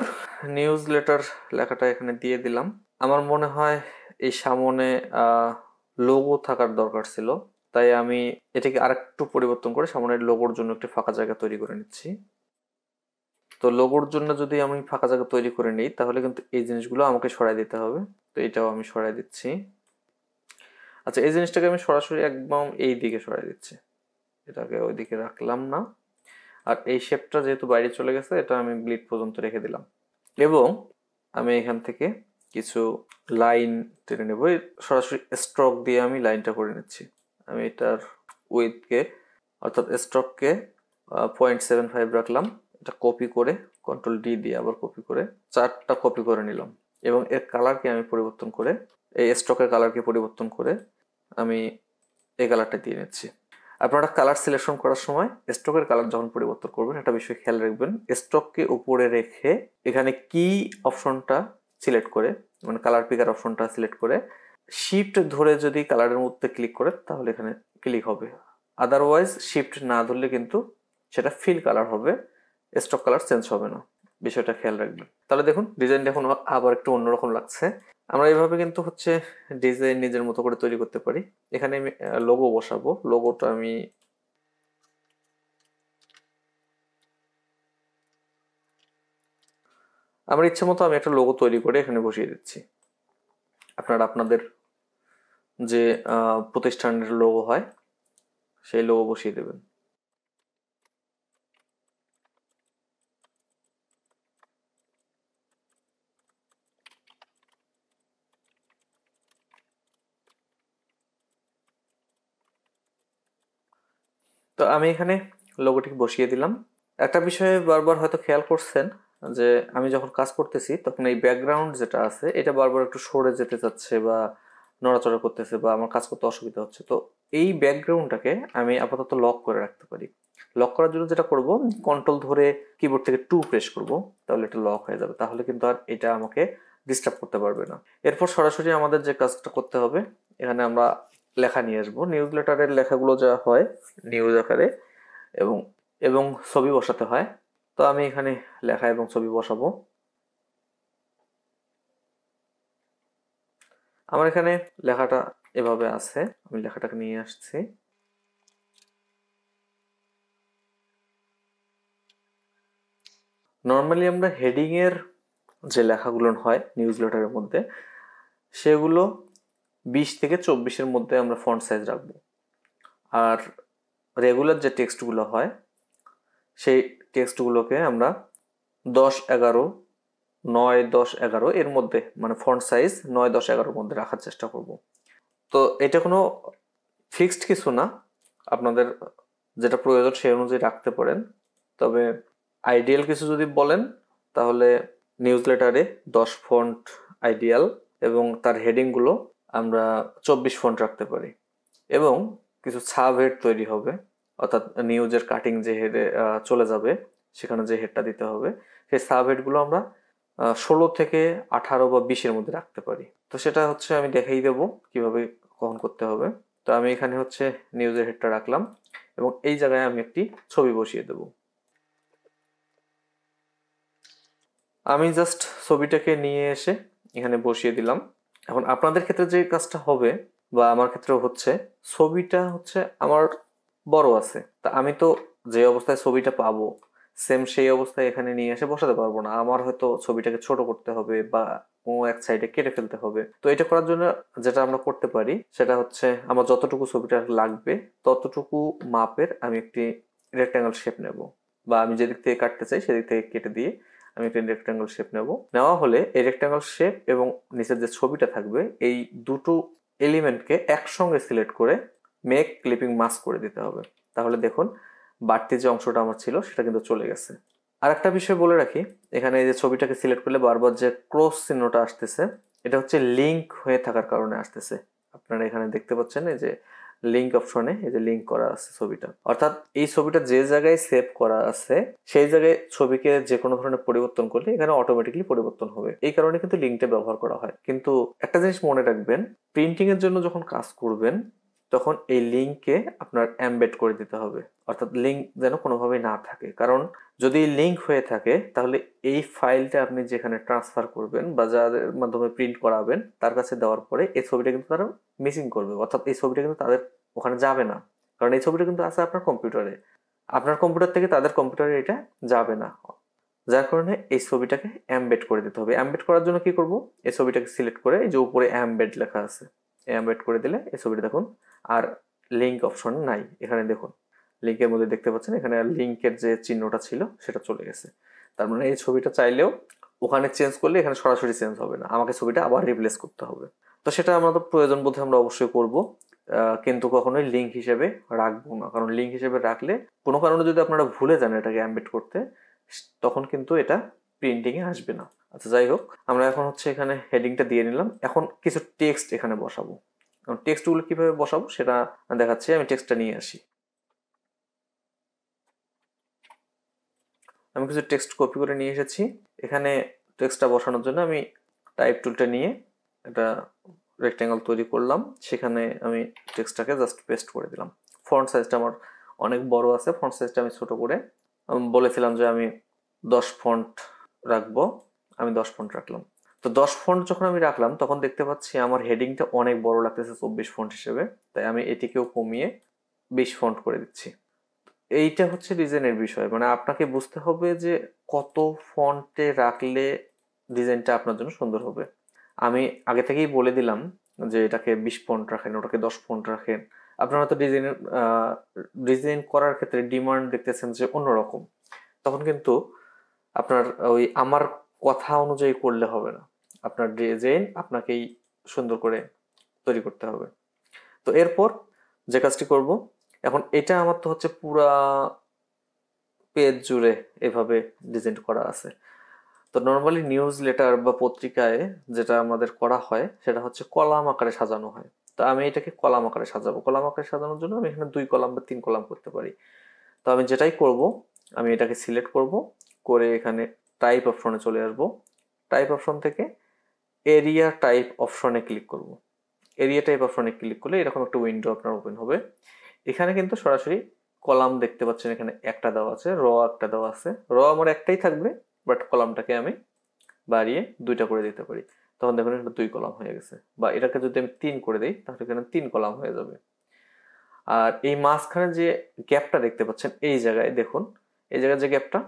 নিউজ লেটার লেখাটা এখানে দিয়ে দিলাম। আমার মনে হয় এই সামনে লোগো থাকার দরকার ছিল, তাই আমি এটাকে আরেকটু পরিবর্তন করে সামনের লোগোর জন্য একটি ফাঁকা জায়গা তৈরি করে নিচ্ছি। তো লোগোর জন্য যদি আমি ফাঁকা জায়গা তৈরি করে নিই তাহলে কিন্তু এই জিনিসগুলো আমাকে সরাই দিতে হবে। তো এটাও আমি সরাই দিচ্ছি। আচ্ছা, এই জিনিসটাকে আমি সরাসরি একদম এই দিকে সরাই দিচ্ছি, এটাকে ওই দিকে রাখলাম না। আর এই শেপটা যেহেতু বাইরে চলে গেছে, এটা আমি ব্লিড পর্যন্ত রেখে দিলাম। এবং আমি এখান থেকে কিছু লাইন টেনে নেব, সরাসরি স্ট্রোক দিয়ে আমি লাইনটা করে নিচ্ছি। আমি এটার উইথকে অর্থাৎ স্ট্রোককে 0.75 রাখলাম। এটা কপি করে কন্ট্রোল D দিয়ে আবার কপি করে 4টা কপি করে নিলাম। এবং এর কালারকে আমি পরিবর্তন করে, এই স্ট্রোকের কালারকে পরিবর্তন করে আমি এই কালারটা দিয়ে নিচ্ছি। আপনারা কালার সিলেকশন করার সময় স্ট্রোকের কালার যখন পরিবর্তন করবেন একটা বিষয় খেয়াল রাখবেন, স্ট্রোককে উপরে রেখে এখানে কি অপশনটা সিলেক্ট করে, মানে কালার পিকার অপশনটা সিলেক্ট করে শিফট ধরে যদি কালারের মধ্যে ক্লিক করেন তাহলে এখানে ক্লিক হবে। আদারওয়াইজ শিফট না ধরলে কিন্তু সেটা ফিল কালার হবে, স্ট্রোক কালার চেঞ্জ হবে না। বিষয়টা খেয়াল রাখবেন। তাহলে দেখুন ডিজাইনটা এখন আবার একটু অন্যরকম লাগছে। আমরা এইভাবে কিন্তু হচ্ছে ডিজাইন নিজের মতো করে তৈরি করতে পারি। এখানে আমি লোগো বসাবো। লোগোটা আমি আমার ইচ্ছে মতো আমি একটা লোগো তৈরি করে এখানে বসিয়ে দিচ্ছি। আপনারা আপনাদের যে প্রতিষ্ঠানের লোগো হয় সেই লোগো বসিয়ে দেবেন। তো আমি এখানে লোগোটি বসিয়ে দিলাম। একটা বিষয়ে বারবার হয়তো খেয়াল করছেন যে আমি যখন কাজ করতেছি তখন এই ব্যাকগ্রাউন্ড যেটা আছে এটা বারবার একটু সরে যেতে চাচ্ছে বা নড়াচড়া করতেছে বা আমার কাজ করতে অসুবিধা হচ্ছে। তো এই ব্যাকগ্রাউন্ডটাকে আমি আপাতত লক করে রাখতে পারি। লক করার জন্য যেটা করব, কন্ট্রোল ধরে কিবোর্ড থেকে 2 প্রেস করব, তাহলে এটা লক হয়ে যাবে। তাহলে কিন্তু আর এটা আমাকে ডিস্টার্ব করতে পারবে না। এরপর সরাসরি আমাদের যে কাজটা করতে হবে, এখানে আমরা লেখা নিয়ে আসবো। নিউজ লেটারের লেখাগুলো যা হয় নিউজ আকারে এবং এবং ছবি বসাতে হয়। তো আমি এখানে লেখা এবং ছবি বসাবো। আমার এখানে লেখাটা এভাবে আছে, আমি লেখাটাকে নিয়ে আসছি। নর্মালি আমরা হেডিং এর যে লেখাগুলো হয় নিউজ লেটারের মধ্যে সেগুলো 20 থেকে 24-এর মধ্যে আমরা ফন্ট সাইজ রাখবো। আর রেগুলার যে টেক্সটগুলো হয় সেই টেক্সটগুলোকে আমরা 10, 11, 9, 10, 11 এর মধ্যে, মানে ফন্ট সাইজ 9, 10, 11-র মধ্যে রাখার চেষ্টা করব। তো এটা কোনো ফিক্সড কিছু না, আপনাদের যেটা প্রয়োজন সেই অনুযায়ী রাখতে পারেন। তবে আইডিয়াল কিছু যদি বলেন তাহলে নিউজ লেটারে 10 ফন্ট আইডিয়াল এবং তার হেডিংগুলো আমরা 24 ফন্ট রাখতে পারি। এবং কিছু সাব হেড তৈরি হবে, অর্থাৎ নিউজের কাটিং যে হেডে চলে যাবে সেখানে যে হেডটা দিতে হবে সেই সাব হেডগুলো আমরা 16 থেকে 18 বা 20-এর মধ্যে রাখতে পারি। তো সেটা হচ্ছে আমি দেখাই দেবো কিভাবে কখন করতে হবে। তো আমি এখানে হচ্ছে নিউজের হেডটা রাখলাম এবং এই জায়গায় আমি একটি ছবি বসিয়ে দেব। আমি জাস্ট ছবিটাকে নিয়ে এসে এখানে বসিয়ে দিলাম। এখন আপনাদের ক্ষেত্রে যে কাজটা হবে বা আমার ক্ষেত্রেও হচ্ছে, ছবিটা হচ্ছে আমার বড় আছে, তা আমি তো যে অবস্থায় ছবিটা পাবো সেম সেই অবস্থায় এখানে নিয়ে এসে বসাতে পারবো না। আমার হয়তো ছবিটাকে ছোট করতে হবে বা কোনো এক সাইডে কেটে ফেলতে হবে। তো এটা করার জন্য যেটা আমরা করতে পারি সেটা হচ্ছে আমার যতটুকু ছবিটা লাগবে ততটুকু মাপের আমি একটি রেক্ট্যাঙ্গেল শেপ নেব, বা আমি যেদিক থেকে কাটতে চাই সেদিক থেকে কেটে দিয়ে আমি একটা রেক্ট্যাঙ্গেল শেপ নেব। নেওয়া হলে এই রেক্ট্যাঙ্গেল শেপ এবং নিচের যে ছবিটা থাকবে এই দুটো এলিমেন্টকে একসঙ্গে সিলেক্ট করে মেক ক্লিপিং মাস্ক করে দিতে হবে। তাহলে দেখুন বাড়তি যে অংশটা আমার ছিল সেটা কিন্তু চলে গেছে। আর একটা বিষয় বলে রাখি, এখানে এই যে ছবিটাকে সিলেক্ট করলে বারবার যে ক্রস চিহ্নটা আসতেছে এটা হচ্ছে লিঙ্ক হয়ে থাকার কারণে আসতেছে। আপনারা এখানে দেখতে পাচ্ছেন এই যে লিঙ্ক অপশনে এই যে লিঙ্ক করা আছে ছবিটা, অর্থাৎ এই ছবিটা যে জায়গায় সেভ করা আছে সেই জায়গায় ছবিকে যে কোনো ধরনের পরিবর্তন করলে এখানে অটোমেটিকলি পরিবর্তন হবে। এই কারণে কিন্তু লিঙ্কটা ব্যবহার করা হয়। কিন্তু একটা জিনিস মনে রাখবেন, প্রিন্টিং এর জন্য যখন কাজ করবেন তখন এই লিঙ্ককে আপনার এমবেড করে দিতে হবে, অর্থাৎ লিঙ্ক যেন কোনোভাবেই না থাকে। কারণ যদি লিঙ্ক হয়ে থাকে তাহলে এই ফাইলটা আপনি যেখানে ট্রান্সফার করবেন বা যাদের মাধ্যমে প্রিন্ট করাবেন তার কাছে দেওয়ার পরে এই ছবিটা কিন্তু তারা মিসিং করবে, অর্থাৎ এই ছবিটা কিন্তু তাদের ওখানে যাবে না। কারণ এই ছবিটা কিন্তু আছে আপনার কম্পিউটারে, আপনার কম্পিউটার থেকে তাদের কম্পিউটারে এটা যাবে না। যার কারণে এই ছবিটাকে এমবেড করে দিতে হবে। এমবেড করার জন্য কি করব, এই ছবিটাকে সিলেক্ট করে এই যে উপরে এমবেড লেখা আছে, এমবেড করে দিলে এই ছবিটা দেখুন আর লিঙ্ক অপশন নাই। এখানে দেখুন লিঙ্কের মধ্যে দেখতে পাচ্ছেন এখানে লিঙ্কের যে চিহ্নটা ছিল সেটা চলে গেছে। তার মানে এই ছবিটা চাইলেও ওখানে চেঞ্জ করলে এখানে সরাসরি চেঞ্জ হবে না, আমাকে ছবিটা আবার রিপ্লেস করতে হবে। তো সেটা আমাদের প্রয়োজন বোধে আমরা অবশ্যই করব, কিন্তু কখনোই লিঙ্ক হিসেবে রাখবো না, কারণ লিঙ্ক হিসেবে রাখলে কোনো কারণে যদি আপনারা ভুলে যান এটাকে এমবেড করতে, তখন কিন্তু এটা প্রিন্টিং এ আসবে না। আচ্ছা যাই হোক, আমরা এখন হচ্ছে এখানে হেডিংটা দিয়ে নিলাম। এখন কিছু টেক্সট এখানে বসাবো। টেক্সটগুলো কিভাবে বসাবো সেটা দেখাচ্ছি। আমি টেক্সটটা নিয়ে আসি। আমি কিছু টেক্সট কপি করে নিয়ে এসেছি। এখানে টেক্সটটা বসানোর জন্য আমি টাইপ টুলটা নিয়ে একটা রেক্ট্যাঙ্গেল তৈরি করলাম, সেখানে আমি টেক্সটটাকে জাস্ট পেস্ট করে দিলাম। ফন্ট সাইজটা আমার অনেক বড় আছে, ফন্ট সাইজটা আমি ছোট করে বলেছিলাম যে আমি 10 ফন্ট রাখবো, আমি 10 ফন্ট রাখলাম। তো 10 ফন্ট যখন আমি রাখলাম তখন দেখতে পাচ্ছি আমার হেডিংটা অনেক বড় লাগতেছে 24 ফন্ট হিসেবে, তাই আমি এটিকেও কমিয়ে 20 ফন্ট করে দিচ্ছি। এইটা হচ্ছে ডিজাইনের বিষয়, মানে আপনাকে বুঝতে হবে যে কত ফন্টে রাখলে ডিজাইনটা আপনার জন্য সুন্দর হবে। আমি আগে থেকেই বলে দিলাম যে এটাকে 20 ফন্ট রাখেন, ওটাকে 10 ফন্ট রাখেন। আপনারা হয়তো ডিজাইন করার ক্ষেত্রে ডিমান্ড দেখতেছেন যে অন্যরকম, তখন কিন্তু আপনার ওই আমার কথা অনুযায়ী করলে হবে না, আপনার ডিজাইন আপনাকেই সুন্দর করে তৈরি করতে হবে। তো এরপর যে কাজটি করব, এখন এটা আমার তো হচ্ছে পুরা পেজ জুড়ে এভাবে ডিজাইন করা আছে। তো নর্মালি নিউজ লেটার বা পত্রিকায় যেটা আমাদের করা হয় সেটা হচ্ছে কলাম আকারে সাজানো হয়। তো আমি এটাকে কলাম আকারে সাজাবো। কলাম আকারে সাজানোর জন্য আমি এখানে 2 কলাম বা 3 কলাম করতে পারি। তো আমি যেটাই করব, আমি এটাকে সিলেক্ট করব করে এখানে টাইপ অপশনে চলে আসব। টাইপ অপশন থেকে এরিয়া টাইপ অপশনে ক্লিক করব। এরিয়া টাইপ অপশনে ক্লিক করলে এরকম একটা উইন্ডো আপনার ওপেন হবে। এখানে কিন্তু সরাসরি কলাম দেখতে পাচ্ছেন, এখানে একটা দেওয়া আছে, র একটা দেওয়া আছে। র আমার একটাই থাকবে, বাট কলামটাকে আমি বাড়িয়ে 2টা করে দিতে পারি। তখন দেখুন এটা 2 কলাম হয়ে গেছে। বা এটাকে যদি আমি 3 করে দিই তাহলে এখানে 3 কলাম হয়ে যাবে। আর এই মাঝখানে যে গ্যাপটা দেখতে পাচ্ছেন এই জায়গায় দেখুন, এই জায়গায় যে গ্যাপটা,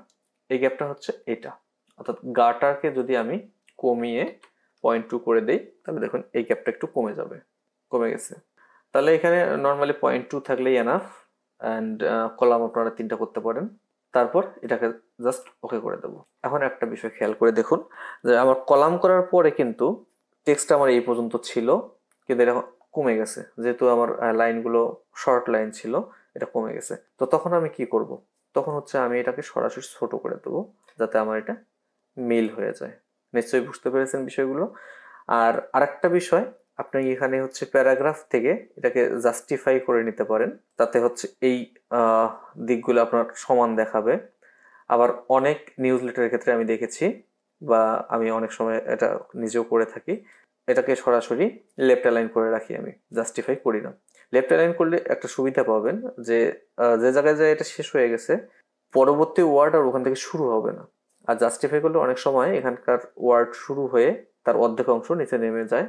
এই গ্যাপটা হচ্ছে এটা। অর্থাৎ গাটারকে যদি আমি কমিয়ে 0.2 করে দেই তাহলে দেখুন এই গ্যাপটা একটু কমে যাবে, কমে গেছে। তাহলে এখানে নর্মালি 0.2 থাকলেই এনাফ। অ্যান্ড কলাম আপনারা 3টা করতে পারেন। তারপর এটাকে জাস্ট ওকে করে দেবো। এখন একটা বিষয় খেয়াল করে দেখুন যে আমার কলাম করার পরে কিন্তু টেক্সট আমার এই পর্যন্ত ছিল, কিন্তু এটা কমে গেছে, যেহেতু আমার লাইনগুলো শর্ট লাইন ছিল, এটা কমে গেছে। তো তখন আমি কি করব, তখন হচ্ছে আমি এটাকে সরাসরি ছোট করে দেবো যাতে আমার এটা মিল হয়ে যায়। নিশ্চয়ই বুঝতে পেরেছেন বিষয়গুলো। আর আরেকটা বিষয়, আপনি এখানে হচ্ছে প্যারাগ্রাফ থেকে এটাকে জাস্টিফাই করে নিতে পারেন, তাতে হচ্ছে এই আহ, দিকগুলো আপনার সমান দেখাবে। আবার অনেক নিউজ লেটারের ক্ষেত্রে আমি দেখেছি, বা আমি অনেক সময় এটা নিজেও করে থাকি, এটাকে সরাসরি লেফট অ্যালাইন করে রাখি, আমি জাস্টিফাই করি না। লেফট অ্যালাইন করলে একটা সুবিধা পাবেন যে যে জায়গায় যায় এটা শেষ হয়ে গেছে, পরবর্তী ওয়ার্ড আর ওখান থেকে শুরু হবে না। আর জাস্টিফাই করলে অনেক সময় এখানকার ওয়ার্ড শুরু হয়ে তার অর্ধেক অংশ নিচে নেমে যায়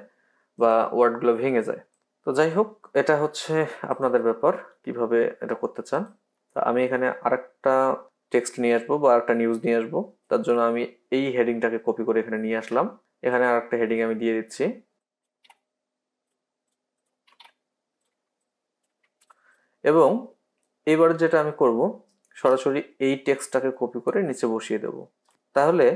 বা ওয়ার্ডগুলো ভেঙে যায়। তো যাই হোক, এটা হচ্ছে আপনাদের ব্যাপার কিভাবে এটা করতে চান। তা আমি এখানে আরেকটা টেক্সট নিয়ে আসবো বা আরেকটা নিউজ নিয়ে আসবো। তার জন্য আমি এই হেডিংটাকে কপি করে এখানে নিয়ে আসলাম। এখানে আরেকটা হেডিং আমি দিয়ে দিচ্ছি। এবং এবার যেটা আমি করব, সরাসরি এই টেক্সটটাকে কপি করে নিচে বসিয়ে দেব। তাহলে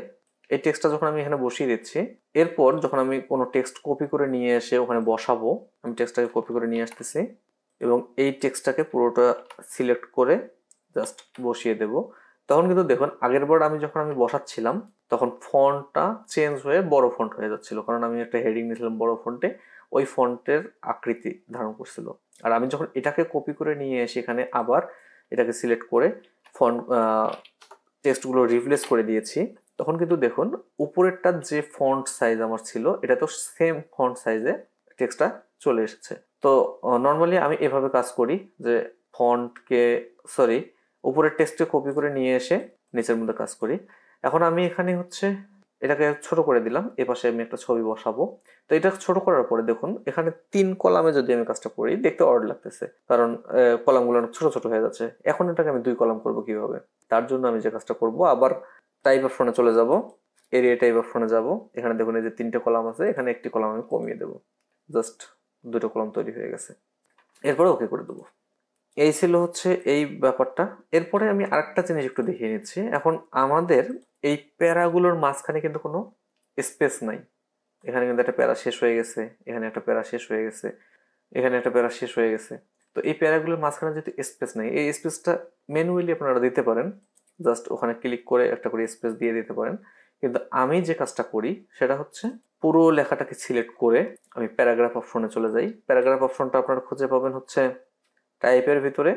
এই টেক্সটটা যখন আমি এখানে বসিয়ে দিচ্ছি, এরপর যখন আমি কোনো টেক্সট কপি করে নিয়ে এসে ওখানে বসাবো, আমি টেক্সটটাকে কপি করে নিয়ে আসতেছি এবং এই টেক্সটটাকে পুরোটা সিলেক্ট করে জাস্ট বসিয়ে দেব। তখন কিন্তু দেখুন আগের বার যখন আমি বসাচ্ছিলাম তখন ফন্টটা চেঞ্জ হয়ে বড় ফন্ট হয়ে যাচ্ছিল, কারণ আমি একটা হেডিং নিয়েছিলাম বড় ফন্টে, ওই ফন্টের আকৃতি ধারণ করছিল। আর আমি যখন এটাকে কপি করে নিয়ে এসে এখানে আবার এটাকে সিলেক্ট করে ফন্ট টেক্সটগুলো রিপ্লেস করে দিয়েছি, তখন কিন্তু দেখুন উপরেরটার যে ফন্ট সাইজ আমার ছিল এটা তো সেম ফন্ট সাইজে টেক্সটটা চলে এসেছে। তো নর্মালি আমি এভাবে কাজ করি যে ফন্টকে সরি উপরের টেক্সটকে কপি করে নিয়ে এসে নিচের মধ্যে কাজ করি। এখন আমি এখানে হচ্ছে এটাকে ছোট করে দিলাম, এপাশে আমি একটা ছবি বসাবো। তো এটা ছোট করার পরে দেখুন এখানে 3 কলামে যদি আমি কাজটা করি দেখতে অড লাগতেছে, কারণ কলামগুলো অনেক ছোট ছোট হয়ে যাচ্ছে। এখন এটাকে আমি 2 কলাম করবো কিভাবে, তার জন্য আমি যে কাজটা করব, আবার টাইপ অপশনে চলে যাব, এরিয়া টাইপ অপশনে যাব। এখানে দেখুন এই যে 3টে কলাম আছে, এখানে একটি কলাম আমি কমিয়ে দেবো, জাস্ট 2টো কলাম তৈরি হয়ে গেছে। এরপরে ওকে করে দেবো। এই ছিল হচ্ছে এই ব্যাপারটা। এরপরে আমি আরেকটা জিনিস একটু দেখিয়ে নিচ্ছি। এখন আমাদের এই প্যারাগুলোর মাঝখানে কিন্তু কোনো স্পেস নাই। এখানে কিন্তু একটা প্যারা শেষ হয়ে গেছে, এখানে একটা প্যারা শেষ হয়ে গেছে, এখানে একটা প্যারা শেষ হয়ে গেছে। তো এই প্যারাগুলোর মাঝখানে যেহেতু স্পেস নাই, এই স্পেসটা ম্যানুয়ালি আপনারা দিতে পারেন, জাস্ট ওখানে ক্লিক করে একটা করে স্পেস দিয়ে দিতে পারেন। কিন্তু আমি যে কাজটা করি সেটা হচ্ছে পুরো লেখাটাকে সিলেক্ট করে আমি প্যারাগ্রাফ অপশনে চলে যাই। প্যারাগ্রাফ অপশনটা আপনারা খুঁজে পাবেন হচ্ছে টাইপের ভিতরে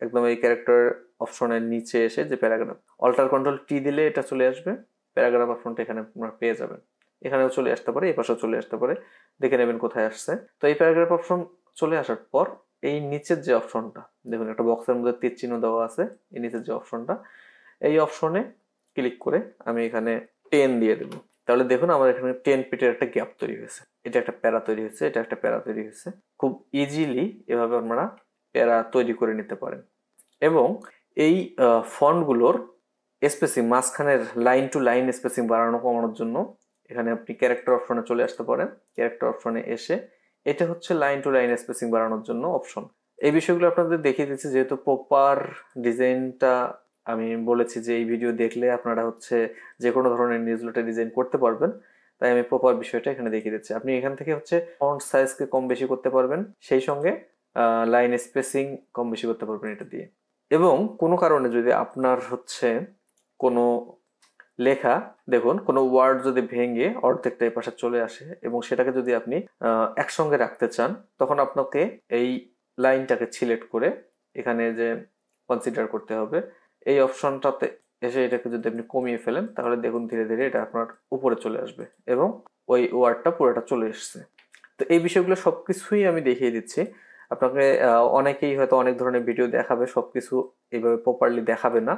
একদম এই ক্যারেক্টার অপশনের নিচে এসে যে প্যারাগ্রাফ, অল্টার কন্ট্রোল টি দিলে এটা চলে আসবে, প্যারাগ্রাফ অপশনটা এখানে আপনারা পেয়ে যাবেন। এখানেও চলে আসতে পারে, এই পাশেও চলে আসতে পারে, দেখে নেবেন কোথায় আসছে। তো এই প্যারাগ্রাফ অপশন চলে আসার পর এই নিচের যে অপশনটা দেখুন, একটা বক্সের মধ্যে তীর চিহ্ন দেওয়া আছে, এই নিচের যে অপশনটা, এই অপশনে ক্লিক করে আমি এখানে 10 দিয়ে দেবো। তাহলে দেখুন আমার এখানে 10 ফিটের একটা গ্যাপ তৈরি হয়েছে, এটা একটা প্যারা তৈরি হয়েছে, এটা একটা প্যারা তৈরি হয়েছে। খুব ইজিলি এভাবে আপনারা প্যারা তৈরি করে নিতে পারেন। এবং এই ফন্টগুলোর স্পেসিং, মাঝখানের লাইন টু লাইন স্পেসিং বাড়ানো কমানোর জন্য এখানে আপনি ক্যারেক্টার অপশনে চলে আসতে পারেন। ক্যারেক্টার অপশনে এসে এটা হচ্ছে লাইন টু লাইন স্পেসিং বাড়ানোর জন্য অপশন। এই বিষয়গুলো আপনাদের দেখিয়ে দিচ্ছি, যেহেতু প্রপার ডিজাইনটা আমি বলেছি যে এই ভিডিও দেখলে আপনারা হচ্ছে যে কোনো ধরনের নিউজলেটার ডিজাইন করতে পারবেন, তাই আমি প্রপার বিষয়টা এখানে দেখিয়ে দিচ্ছি। আপনি এখান থেকে হচ্ছে ফন্ট সাইজকে কম বেশি করতে পারবেন, সেই সঙ্গে লাইন স্পেসিং কম বেশি করতে পারবেন এটা দিয়ে। এবং কোনো কারণে যদি আপনার হচ্ছে কোনো লেখা, দেখুন কোনো ওয়ার্ড যদি ভেঙে অর্ধেকটা এই পাশে চলে আসে এবং সেটাকে যদি আপনি একসঙ্গে রাখতে চান, তখন আপনাকে এই লাইনটাকে সিলেক্ট করে এখানে যে কনসিডার করতে হবে এই অপশনটাতে এসে এটাকে যদি আপনি কমিয়ে ফেলেন, তাহলে দেখুন ধীরে ধীরে এটা আপনার উপরে চলে আসবে এবং ওই ওয়ার্ডটা পুরোটা চলে এসছে। তো এই বিষয়গুলো সবকিছুই আমি দেখিয়ে দিচ্ছি আপনাকে। অনেকেই হয়তো অনেক ধরনের ভিডিও দেখাবে, সবকিছু এইভাবে প্রপারলি দেখাবে না।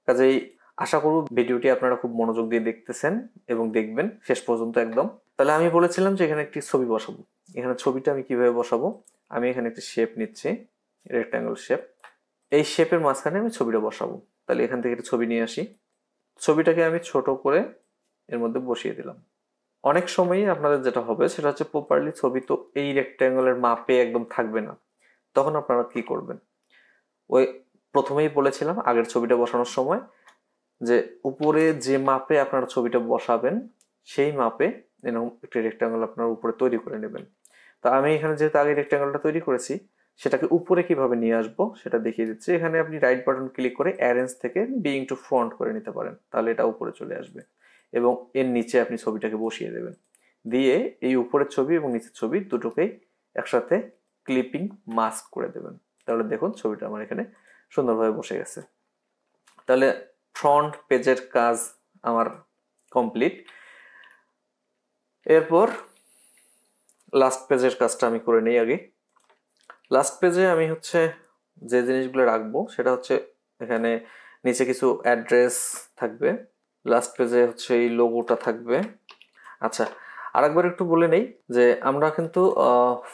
কাজেই আশা করব ভিডিওটি আপনারা খুব মনোযোগ দিয়ে দেখতেছেন এবং দেখবেন শেষ পর্যন্ত একদম। তাহলে আমি বলেছিলাম যে এখানে একটি ছবি বসাবো। এখানে ছবিটা আমি কিভাবে বসাবো, আমি এখানে একটি শেপ নিচ্ছি, রেক্ট্যাঙ্গেল শেপ। এই শেপের মাঝখানে আমি ছবিটা বসাবো। তাহলে এখান থেকে একটা ছবি নিয়ে আসি, ছবিটাকে আমি ছোট করে এর মধ্যে বসিয়ে দিলাম। অনেক সময়ই আপনাদের যেটা হবে সেটা হচ্ছে প্রপারলি ছবি তো এই রেক্ট্যাঙ্গলের মাপে একদম থাকবে না, তখন আপনারা কি করবেন, ওই প্রথমেই বলেছিলাম আগের ছবিটা বসানোর সময় যে উপরে যে মাপে আপনারা ছবিটা বসাবেন সেই মাপে এরকম একটি রেক্ট্যাঙ্গেল আপনারা উপরে তৈরি করে নেবেন। তো আমি এখানে যেহেতু আগে রেক্ট্যাঙ্গেলটা তৈরি করেছি, সেটাকে উপরে কিভাবে নিয়ে আসবো সেটা দেখিয়ে দিচ্ছি। এখানে আপনি রাইট বাটন ক্লিক করে অ্যারেঞ্জ থেকে বিইং টু ফ্রন্ট করে নিতে পারেন, তাহলে এটা উপরে চলে আসবে এবং এর নিচে আপনি ছবিটাকে বসিয়ে দেবেন। দিয়ে এই উপরের ছবি এবং নিচের ছবি দুটোকেই একসাথে ক্লিপিং মাস্ক করে দেবেন। তাহলে দেখুন ছবিটা আমার এখানে সুন্দরভাবে বসে গেছে। তাহলে ফ্রন্ট পেজের কাজ আমার কমপ্লিট। এরপর লাস্ট পেজের কাজটা আমি করে নিই আগে। লাস্ট পেজে আমি হচ্ছে যে জিনিসগুলো রাখবো সেটা হচ্ছে এখানে নিচে কিছু অ্যাড্রেস থাকবে, লাস্ট পেজে হচ্ছে এই লোগোটা থাকবে। আচ্ছা, আরেকবার একটু বলে নেই যে আমরা কিন্তু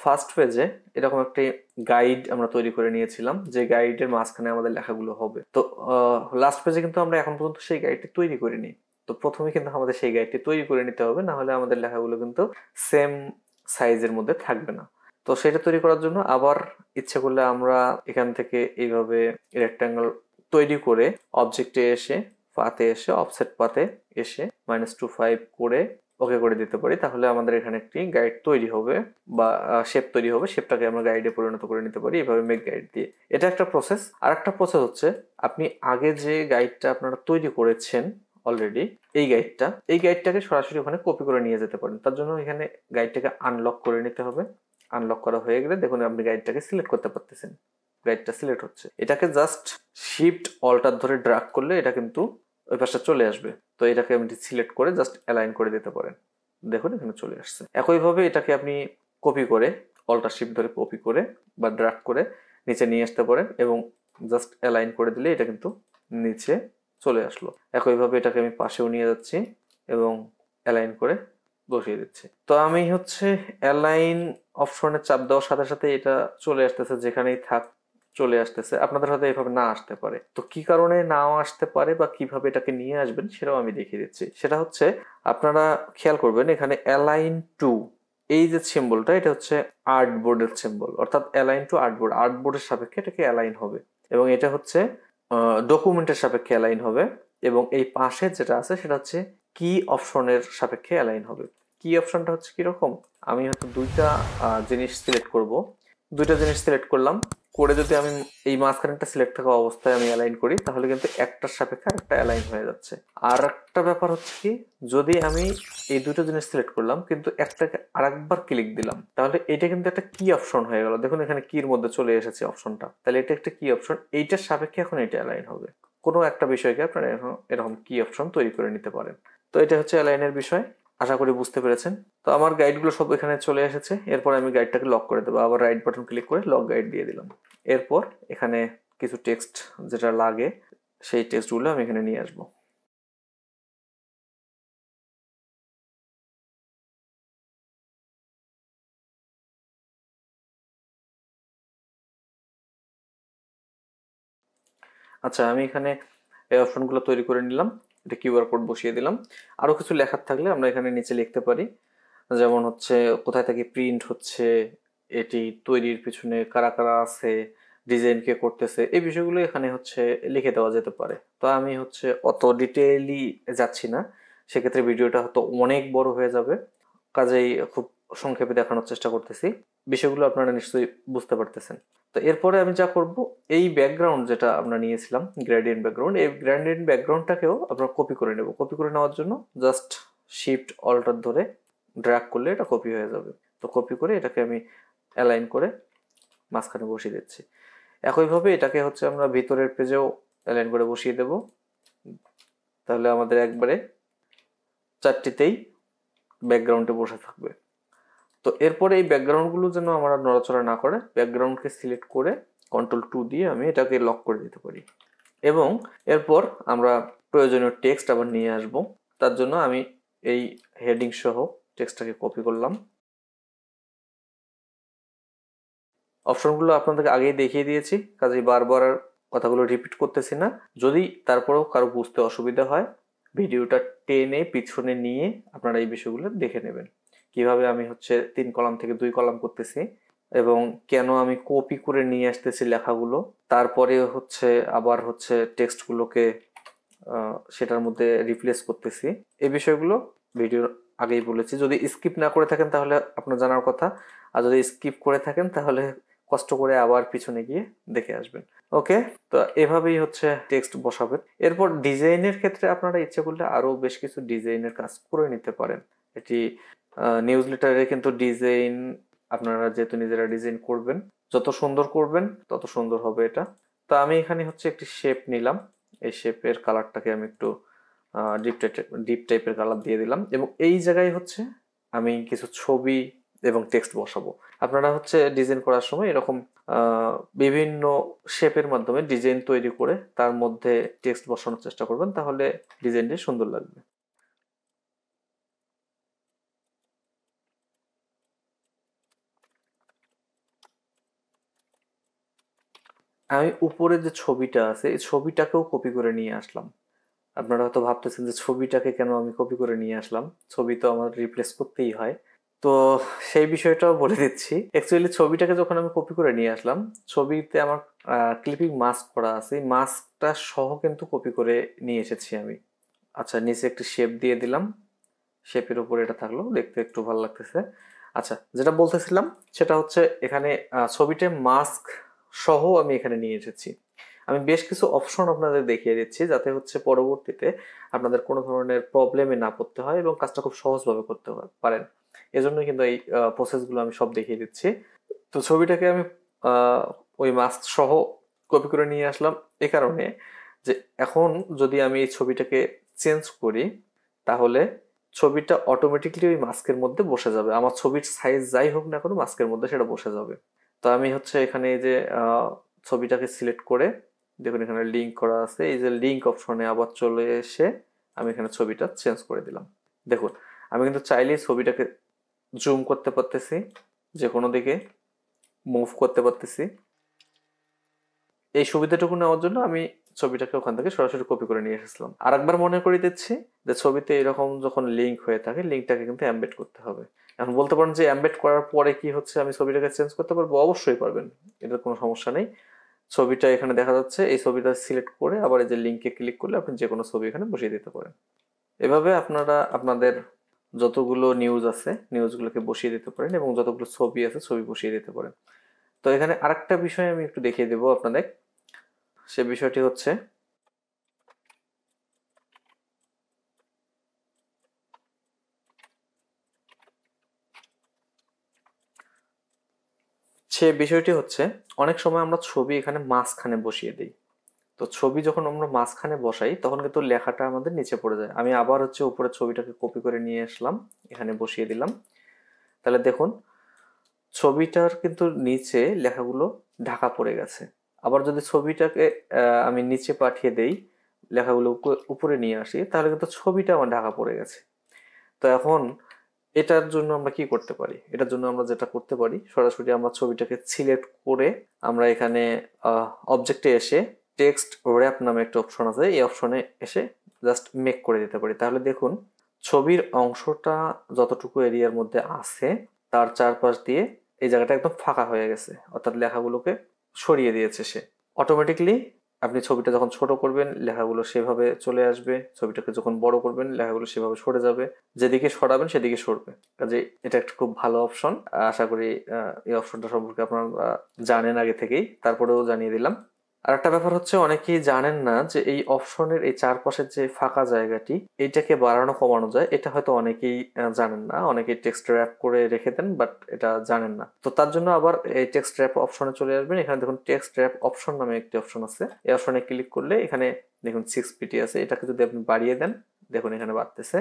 ফার্স্ট পেজে এরকম একটি গাইড আমরা তৈরি করে নিয়েছিলাম, যে গাইডের মাঝখানে আমাদের লেখাগুলো হবে। তো লাস্ট পেজে কিন্তু আমরা এখন পর্যন্ত সেই গাইডটি তৈরি করিনি। তো প্রথমে কিন্তু আমাদের সেই গাইডটি তৈরি করে নিতে হবে, না হলে আমাদের লেখাগুলো কিন্তু সেম সাইজের মধ্যে থাকবে না। তো সেটা তৈরি করার জন্য আবার ইচ্ছে করলে আমরা এখান থেকে এইভাবে রেক্ট্যাঙ্গেল তৈরি করে অবজেক্টে এসে পাতে এসে অফসেট পাতে এসে -2.5 করে ওকে করে দিতে পারি, তাহলে আমাদের এখানে একটি গাইড তৈরি হবে বা শেপ তৈরি হবে, শেপটাকে আমরা গাইডে পরিণত করে নিতে পারি এভাবে মেক গাইড দিয়ে। এটা একটা প্রসেস। আর একটা প্রসেস হচ্ছে আপনি আগে যে গাইডটা আপনারা তৈরি করেছেন অলরেডি, এই গাইডটাকে সরাসরি ওখানে কপি করে নিয়ে যেতে পারেন। তার জন্য এখানে গাইডটাকে আনলক করে নিতে হবে। আনলক করা হয়ে গেলে দেখুন আপনি গাইডটাকে সিলেক্ট করতে পারতেছেন, গাইডটা সিলেক্ট হচ্ছে। এটাকে জাস্ট শিফট অল্টার ধরে ড্র্যাগ করলে এটা কিন্তু ওই পাশে চলে আসবে। তো এটাকে আপনি সিলেক্ট করে জাস্ট অ্যালাইন করে দিতে পারেন, দেখুন এখানে চলে আসছে। একইভাবে এটাকে আপনি কপি করে অল্টার শিফট ধরে কপি করে বা ড্র্যাগ করে নিচে নিয়ে আসতে পারেন এবং জাস্ট অ্যালাইন করে দিলে এটা কিন্তু নিচে চলে আসলো। একইভাবে এটাকে আমি পাশেও নিয়ে যাচ্ছি এবং অ্যালাইন করে বসিয়ে দিচ্ছি। তো আমি হচ্ছে অ্যালাইন অপশনে চাপ দেওয়ার সাথে সাথে এটা চলে আসতেছে যেখানেই থাক চলে আসতেছে, আপনাদের হয়তো এভাবে না আসতে পারে। তো কি কারণে নাও আসতে পারে বা কিভাবে এটাকে নিয়ে আসবেন সেটাও আমি দেখিয়ে দিচ্ছি। সেটা হচ্ছে আপনারা খেয়াল করবেন এখানে অ্যালাইন টু এই যে সিম্বলটা, এটা হচ্ছে আর্টবোর্ডের সিম্বল, অর্থাৎ অ্যালাইন টু আর্টবোর্ড, আর্টবোর্ডের সাপেক্ষে এটাকে অ্যালাইন হবে, এবং এটা হচ্ছে ডকুমেন্টের সাপেক্ষে অ্যালাইন হবে, এবং এই পাশে যেটা আছে সেটা হচ্ছে কি অপশনের সাপেক্ষে অ্যালাইন হবে। কি অপশনটা হচ্ছে কিরকম, আমি হয়তো দুইটা জিনিস সিলেক্ট করব, দুইটা জিনিস সিলেক্ট করলাম, করে যদি আমি এই মাঝখানেরটা সিলেক্ট থাকা অবস্থায় আমি অ্যালাইন করি তাহলে কিন্তু একটার সাপেক্ষে একটা অ্যালাইন হয়ে যাচ্ছে। আর একটা ব্যাপার হচ্ছে কি, যদি আমি এই দুটো জিনিস সিলেক্ট করলাম কিন্তু একটাকে আরেকবার ক্লিক দিলাম তাহলে এটা কিন্তু একটা কি অপশন হয়ে গেল। দেখুন এখানে কির মধ্যে চলে এসেছে অপশনটা, তাহলে এটা একটা কি অপশন, এইটার সাপেক্ষে এখন এটা অ্যালাইন হবে। কোনো একটা বিষয়কে আপনারা এরকম কি অপশন তৈরি করে নিতে পারেন। তো এটা হচ্ছে অ্যালাইনের বিষয়, আশা করি বুঝতে পেরেছেন। তো আমার গাইডগুলো সব এখানে চলে এসেছে, এরপর আমি গাইডটাকে লক করে দেবো, আবার রাইট বাটন ক্লিক করে লক গাইড দিয়ে দিলাম। এরপর এখানে কিছু টেক্সট যেটা লাগে সেই টেক্সটগুলো আমি এখানে নিয়ে আসবো। আচ্ছা, আমি এখানে এই অপশনগুলো তৈরি করে নিলাম, এটা কিউআর কোড বসিয়ে দিলাম। আরো কিছু লেখার থাকলে আমরা এখানে নিচে লিখতে পারি, যেমন হচ্ছে কোথায় থেকে প্রিন্ট হচ্ছে, এটি তৈরির পিছনে কারা কারা আছে, ডিজাইন কে করতেছে, এই বিষয়গুলো এখানে হচ্ছে লিখে দেওয়া যেতে পারে। তো আমি হচ্ছে অত ডিটেইলি যাচ্ছি না, সেক্ষেত্রে ভিডিওটা হয়তো অনেক বড় হয়ে যাবে, কাজেই খুব সংক্ষেপে দেখানোর চেষ্টা করতেছি। বিষয়গুলো আপনারা নিশ্চয়ই বুঝতে পারতেছেন। তো এরপরে আমি যা করব, এই ব্যাকগ্রাউন্ড যেটা আমরা নিয়েছিলাম গ্রেডিয়েন্ট ব্যাকগ্রাউন্ড, এই গ্রেডিয়েন্ট ব্যাকগ্রাউন্ডটাকেও আমরা কপি করে নেব। কপি করে নেওয়ার জন্য জাস্ট শিফট অল্টার ধরে ড্র্যাগ করলে এটা কপি হয়ে যাবে। তো কপি করে এটাকে আমি অ্যালাইন করে মাঝখানে বসিয়ে দিচ্ছি। একইভাবে এটাকে হচ্ছে আমরা ভিতরের পেজেও অ্যালাইন করে বসিয়ে দেব, তাহলে আমাদের একবারে চারটিতেই ব্যাকগ্রাউন্ডে বসে থাকবে। তো এরপরে এই ব্যাকগ্রাউন্ডগুলো যেন আমরা নড়াচড়া না করে, ব্যাকগ্রাউন্ডকে সিলেক্ট করে কন্ট্রোল 2 দিয়ে আমি এটাকে লক করে দিতে পারি। এবং এরপর আমরা প্রয়োজনীয় টেক্সট আবার নিয়ে আসব। তার জন্য আমি এই হেডিং সহ টেক্সটটাকে কপি করলাম। অপশনগুলো আপনাদেরকে আগেই দেখিয়ে দিয়েছি, কাজেই বারবার আর কথাগুলো রিপিট করতেছি না। যদি তারপরেও কারো বুঝতে অসুবিধা হয়, ভিডিওটা টেনে পিছনে নিয়ে আপনারা এই বিষয়গুলো দেখে নেবেন, কিভাবে আমি হচ্ছে 3 কলাম থেকে 2 কলাম করতেছি, এবং কেন আমি কপি করে নিয়ে আসতেছি লেখাগুলো, তারপরে হচ্ছে আবার হচ্ছে টেক্সটগুলোকে সেটার মধ্যে রিপ্লেস করতেছি। এই বিষয়গুলো ভিডিওর আগেই বলেছি। যদি স্কিপ না করে থাকেন তাহলে আপনার জানার কথা, আর যদি স্কিপ করে থাকেন তাহলে কষ্ট করে আবার পিছনে গিয়ে দেখে আসবেন। ওকে, তো এভাবেই হচ্ছে টেক্সট বসাবেন। এরপর ডিজাইনের ক্ষেত্রে আপনারা ইচ্ছে করলে আরো বেশ কিছু ডিজাইনের কাজ করে নিতে পারেন। এটি নিউজ লেটারে কিন্তু ডিজাইন আপনারা যেহেতু নিজেরা ডিজাইন করবেন, যত সুন্দর করবেন তত সুন্দর হবে এটা। তো আমি এখানে হচ্ছে একটি শেপ নিলাম, এই শেপের কালারটাকে আমি একটু ডিপ টাইপের কালার দিয়ে দিলাম, এবং এই জায়গায় হচ্ছে আমি কিছু ছবি এবং টেক্সট বসাবো। আপনারা হচ্ছে ডিজাইন করার সময় এরকম বিভিন্ন শেপের মাধ্যমে ডিজাইন তৈরি করে তার মধ্যে টেক্সট বসানোর চেষ্টা করবেন, তাহলে ডিজাইনটি সুন্দর লাগবে। আমি উপরে যে ছবিটা আছে এই ছবিটাকেও কপি করে নিয়ে আসলাম। আপনারা হয়তো ভাবতেছেন যে ছবিটাকে কেন আমি কপি করে নিয়ে আসলাম, ছবি তো আমার রিপ্লেস করতেই হয়। তো সেই বিষয়টাও বলে দিচ্ছি। অ্যাকচুয়ালি ছবিটাকে যখন আমি কপি করে নিয়ে আসলাম, ছবিতে আমার ক্লিপিং মাস্ক করা আছে, মাস্কটা সহ কিন্তু কপি করে নিয়ে এসেছি আমি। আচ্ছা, নিচে একটি শেপ দিয়ে দিলাম, শেপের উপরে এটা থাকলো, দেখতে একটু ভালো লাগতেছে। আচ্ছা, যেটা বলতেছিলাম সেটা হচ্ছে এখানে ছবিতে মাস্ক সহ আমি এখানে নিয়ে এসেছি। আমি বেশ কিছু অপশন আপনাদের দেখিয়ে দিচ্ছি যাতে হচ্ছে পরবর্তীতে আপনাদের কোনো ধরনের প্রবলেমে না পড়তে হয় এবং কাজটা খুব সহজভাবে করতে পারেন। এজন্য কিন্তু এই প্রসেসগুলো আমি সব দেখিয়ে দিচ্ছি। তো ছবিটাকে আমি আহ, ওই মাস্ক সহ কপি করে নিয়ে আসলাম এ কারণে যে এখন যদি আমি এই ছবিটাকে চেঞ্জ করি তাহলে ছবিটা অটোমেটিকলি ওই মাস্কের মধ্যে বসে যাবে, আমার ছবির সাইজ যাই হোক না কোনো মাস্কের মধ্যে সেটা বসে যাবে। তো আমি হচ্ছে এখানে এই যে ছবিটাকে সিলেক্ট করে, দেখুন এখানে লিঙ্ক করা আছে, এই যে লিঙ্ক অপশনে আবার চলে এসে আমি এখানে ছবিটা চেঞ্জ করে দিলাম। দেখুন আমি কিন্তু চাইলেই ছবিটাকে জুম করতে পারতেছি, যে কোনো দিকে মুভ করতে পারতেছি। এই সুবিধাটুকু নেওয়ার জন্য আমি ছবিটাকে ওখান থেকে সরাসরি কপি করে নিয়ে এসেছিলাম। আর একবার মনে করে দিচ্ছি যে ছবিতে এরকম যখন লিঙ্ক হয়ে থাকে, লিঙ্কটাকে কিন্তু এমবেড করতে হবে। এখন বলতে পারেন যে এমবেড করার পরে কি হচ্ছে, আমি ছবিটাকে চেঞ্জ করতে পারবো? অবশ্যই পারবেন, এটার কোনো সমস্যা নেই। ছবিটা এখানে দেখা যাচ্ছে, এই ছবিটা সিলেক্ট করে আবার এই যে লিঙ্কে ক্লিক করলে আপনি যে কোনো ছবি এখানে বসিয়ে দিতে পারেন। এভাবে আপনারা আপনাদের যতগুলো নিউজ আছে নিউজগুলোকে বসিয়ে দিতে পারেন, এবং যতগুলো ছবি আছে ছবি বসিয়ে দিতে পারেন। তো এখানে আরেকটা বিষয় আমি একটু দেখিয়ে দেবো আপনাদের। সে বিষয়টি হচ্ছে, অনেক সময় আমরা ছবি এখানে মাঝখানে বসিয়ে দিই। তো ছবি যখন আমরা মাঝখানে বসাই তখন কিন্তু লেখাটা আমাদের নিচে পড়ে যায়। আমি আবার উপরে ছবিটাকে কপি করে নিয়ে আসলাম, এখানে বসিয়ে দিলাম। তাহলে দেখুন ছবিটার কিন্তু নিচে লেখাগুলো ঢাকা পড়ে গেছে। আবার যদি ছবিটাকে আমি নিচে পাঠিয়ে দেই, লেখাগুলো উপরে নিয়ে আসি, তাহলে কিন্তু ছবিটা আমার ঢাকা পড়ে গেছে। তো এখন এটার জন্য আমরা কি করতে পারি? এটার জন্য আমরা যেটা করতে পারি, সরাসরি আমরা ছবিটাকে সিলেক্ট করে আমরা এখানে অবজেক্টে এসে টেক্সট র্যাপ নামে একটা অপশন আছে, এই অপশনে এসে জাস্ট মেক করে দিতে পারি। তাহলে দেখুন ছবির অংশটা যতটুকু এরিয়ার মধ্যে আছে তার চারপাশ দিয়ে এই জায়গাটা একদম ফাঁকা হয়ে গেছে, অর্থাৎ লেখাগুলোকে সরিয়ে দিয়েছে সে। অটোমেটিকলি আপনি ছবিটা যখন ছোট করবেন লেখাগুলো সেভাবে চলে আসবে, ছবিটাকে যখন বড় করবেন লেখাগুলো সেভাবে সরে যাবে, যেদিকে সরাবেন সেদিকে সরবে। কাজে এটা একটা খুব ভালো অপশন। আশা করি এই অপশনটা সম্পর্কে আপনারা জানেন আগে থেকেই, তারপরেও জানিয়ে দিলাম। আর একটা ব্যাপার হচ্ছে, অনেকেই জানেন না যে এই অপশনের এই চারপাশের যে ফাঁকা জায়গাটি, এইটাকে বাড়ানো কমানো যায়। এটা হয়তো অনেকেই জানেন না, অনেকেই টেক্সট র্যাপ করে রেখে দেন, বাট এটা জানেন না। তো তার জন্য আবার এই টেক্সট র্যাপ অপশনে চলে আসবেন। এখানে দেখুন টেক্সট র্যাপ অপশন নামে একটি অপশন আছে, এই অপশনে ক্লিক করলে এখানে দেখুন 6 পিটি আছে। এটাকে যদি আপনি বাড়িয়ে দেন, দেখুন এখানে বাড়তেছে,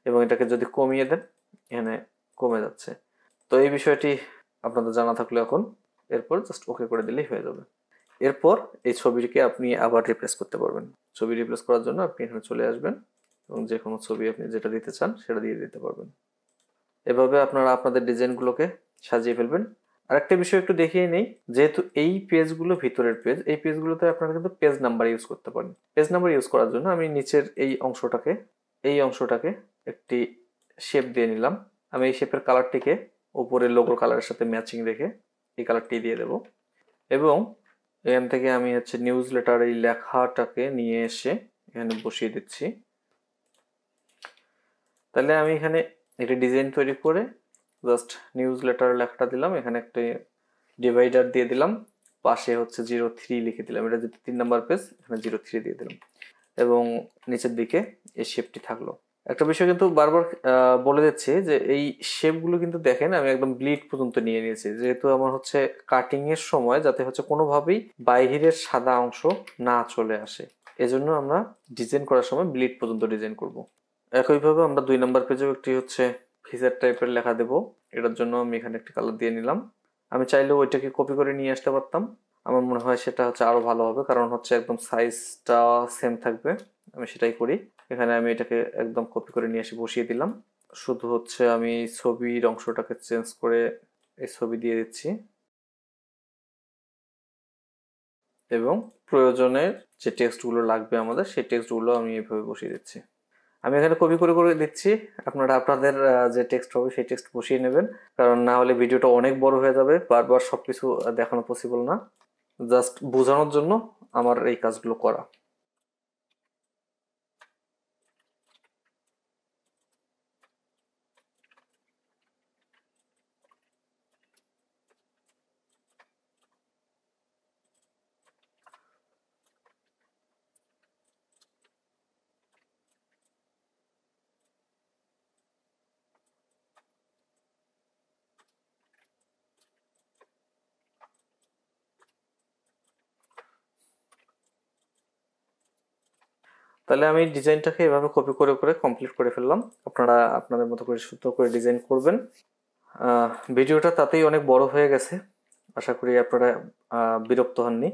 এবং এটাকে যদি কমিয়ে দেন এখানে কমে যাচ্ছে। তো এই বিষয়টি আপনাদের জানা থাকলে এখন এরপর জাস্ট ওকে করে দিলেই হয়ে যাবে। এরপর এই ছবিটিকে আপনি আবার রিপ্লেস করতে পারবেন। ছবি রিপ্লেস করার জন্য আপনি এখানে চলে আসবেন এবং যে কোনো ছবি আপনি যেটা দিতে চান সেটা দিয়ে দিতে পারবেন। এভাবে আপনারা আপনাদের ডিজাইনগুলোকে সাজিয়ে ফেলবেন। আরেকটা বিষয় একটু দেখিয়ে নেই, যেহেতু এই পেজগুলো ভিতরের পেজ, এই পেজগুলোতে আপনারা কিন্তু পেজ নাম্বার ইউজ করতে পারেন। পেজ নাম্বার ইউজ করার জন্য আমি নিচের এই অংশটাকে একটি শেপ দিয়ে নিলাম। আমি এই শেপের কালারটিকে উপরের লোগোর কালারের সাথে ম্যাচিং রেখে এই কালারটি দিয়ে দেব, এবং এখান থেকে আমি নিউজ লেটার এই লেখাটাকে নিয়ে এসে এখানে বসিয়ে দিচ্ছি। তাহলে আমি এখানে একটা ডিজাইন তৈরি করে জাস্ট নিউজ লেটার লেখাটা দিলাম, এখানে একটা ডিভাইডার দিয়ে দিলাম, পাশে 03 লিখে দিলাম। এটা যদি 3 নাম্বার পেজ, এখানে 03 দিয়ে দিলাম, এবং নিচের দিকে এই শেপটি থাকলো। একটা বিষয় কিন্তু বারবার বলে দিচ্ছি যে এই শেপগুলো কিন্তু দেখেন আমি একদম ব্লিড পর্যন্ত নিয়ে নিয়েছি, যেহেতু আমার কাটিং এর সময় যাতে কোনোভাবেই বাইরের সাদা অংশ না চলে আসে, এজন্য আমরা ডিজাইন করার সময় ব্লিড পর্যন্ত ডিজাইন করব। একইভাবে আমরা 2 নাম্বার পেজেও একটি ফিচার টাইপের লেখা দেব। এটার জন্য আমি এখানে একটি কালার দিয়ে নিলাম। আমি চাইলেও ওইটাকে কপি করে নিয়ে আসতে পারতাম, আমার মনে হয় সেটা আরো ভালো হবে, কারণ একদম সাইজটা সেম থাকবে। আমি সেটাই করি। এখানে আমি এটাকে একদম কপি করে নিয়ে এসে বসিয়ে দিলাম। শুধু আমি ছবির অংশটাকে চেঞ্জ করে এই ছবি দিয়ে দিচ্ছি, এবং প্রয়োজনের যে টেক্সটগুলো লাগবে আমাদের সেই টেক্সটগুলো আমি এইভাবে বসিয়ে দিচ্ছি। আমি এখানে কপি করে করে দিচ্ছি, আপনারা আপনাদের যে টেক্সট হবে সেই টেক্সট বসিয়ে নেবেন, কারণ না হলে ভিডিওটা অনেক বড় হয়ে যাবে, বারবার সবকিছু দেখানো পসিবল না। জাস্ট বোঝানোর জন্য আমার এই কাজগুলো করা। তাহলে আমি ডিজাইনটাকে এভাবে কপি করে করে কমপ্লিট করে ফেললাম। আপনারা আপনাদের মতো করে সুন্দর করে ডিজাইন করবেন। ভিডিওটা তাতেই অনেক বড় হয়ে গেছে, আশা করি আপনারা বিরক্ত হননি।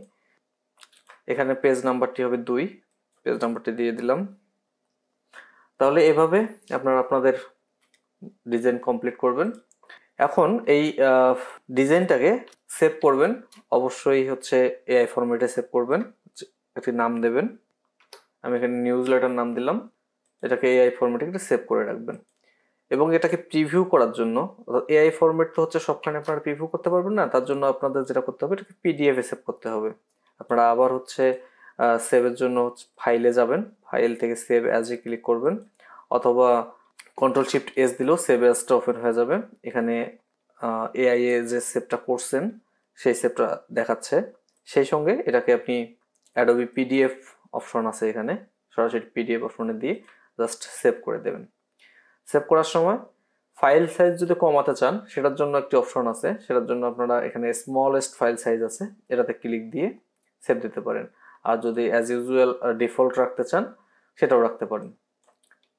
এখানে পেজ নাম্বারটি হবে 2, পেজ নাম্বারটি দিয়ে দিলাম। তাহলে এভাবে আপনারা আপনাদের ডিজাইন কমপ্লিট করবেন। এখন এই ডিজাইনটাকে সেভ করবেন, অবশ্যই হচ্ছে এআই ফরম্যাটে সেভ করবেন। একটি নাম দেবেন, আমি এখানে নিউজ লেটার নাম দিলাম, এটাকে এআই ফরম্যাটে একটু সেভ করে রাখবেন। এবং এটাকে প্রিভিউ করার জন্য, এআই ফরম্যাট তো হচ্ছে সবখানে আপনারা প্রিভিউ করতে পারবেন না, তার জন্য আপনাদের যেটা করতে হবে এটাকে পিডিএফ এ সেভ করতে হবে। আপনারা আবার হচ্ছে সেভের জন্য ফাইলে যাবেন, ফাইল থেকে সেভ অ্যাজ এ ক্লিক করবেন, অথবা কন্ট্রোল শিফট এস দিলেও সেভ অ্যাজটা ওপেন হয়ে যাবে। এখানে এআই এ যে সেভটা করছেন সেই সেভটা দেখাচ্ছে। সেই সঙ্গে এটাকে আপনি অ্যাডোবি পিডিএফ অপশন আছে এখানে, সরাসরি পিডিএফ অপশনে দিয়ে জাস্ট সেভ করে দেবেন। সেভ করার সময় ফাইল সাইজ যদি কমাতে চান সেটার জন্য একটি অপশন আছে, সেটার জন্য আপনারা এখানে স্মলেস্ট ফাইল সাইজ আছে, এটাতে ক্লিক দিয়ে সেভ দিতে পারেন। আর যদি অ্যাজ ইউজুয়াল ডিফল্ট রাখতে চান সেটাও রাখতে পারেন।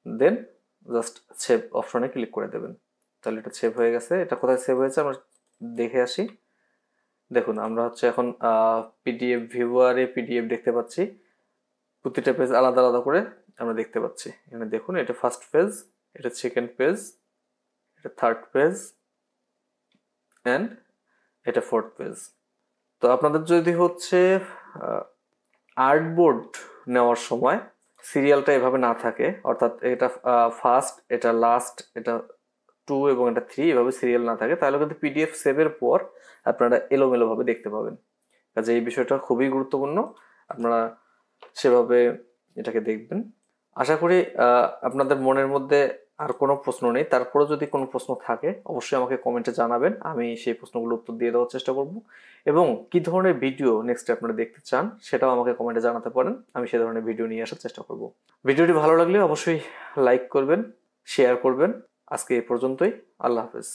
দেন জাস্ট সেভ অপশনে ক্লিক করে দেবেন, তাহলে এটা সেভ হয়ে গেছে। এটা কোথায় সেভ হয়েছে আমরা দেখে আসি। দেখুন আমরা হচ্ছে এখন পিডিএফ ভিউয়ারে পিডিএফ দেখতে পাচ্ছি, প্রতিটা পেজ আলাদা আলাদা করে আমরা দেখতে পাচ্ছি। এখানে দেখুন এটা ফার্স্ট পেজ, এটা সেকেন্ড পেজ, এটা থার্ড পেজ অ্যান্ড এটা ফোর্থ পেজ। তো আপনাদের যদি হচ্ছে আর্টবোর্ড নেওয়ার সময় সিরিয়ালটা এভাবে না থাকে, অর্থাৎ এটা ফার্স্ট, এটা লাস্ট, এটা 2 এবং এটা 3 এভাবে সিরিয়াল না থাকে, তাহলে কিন্তু পিডিএফ সেভের পর আপনারা এলোমেলোভাবে দেখতে পাবেন। কাজে এই বিষয়টা খুবই গুরুত্বপূর্ণ, আপনারা সেভাবে এটাকে দেখবেন। আশা করি আপনাদের মনের মধ্যে আর কোনো প্রশ্ন নেই। তারপরে যদি কোনো প্রশ্ন থাকে অবশ্যই আমাকে কমেন্টে জানাবেন, আমি সেই প্রশ্নগুলো উত্তর দিয়ে দেওয়ার চেষ্টা করব। এবং কি ধরনের ভিডিও নেক্সট আপনারা দেখতে চান সেটাও আমাকে কমেন্টে জানাতে পারেন, আমি সে ধরনের ভিডিও নিয়ে আসার চেষ্টা করব। ভিডিওটি ভালো লাগলে অবশ্যই লাইক করবেন, শেয়ার করবেন। আজকে এই পর্যন্তই, আল্লাহ হাফেজ।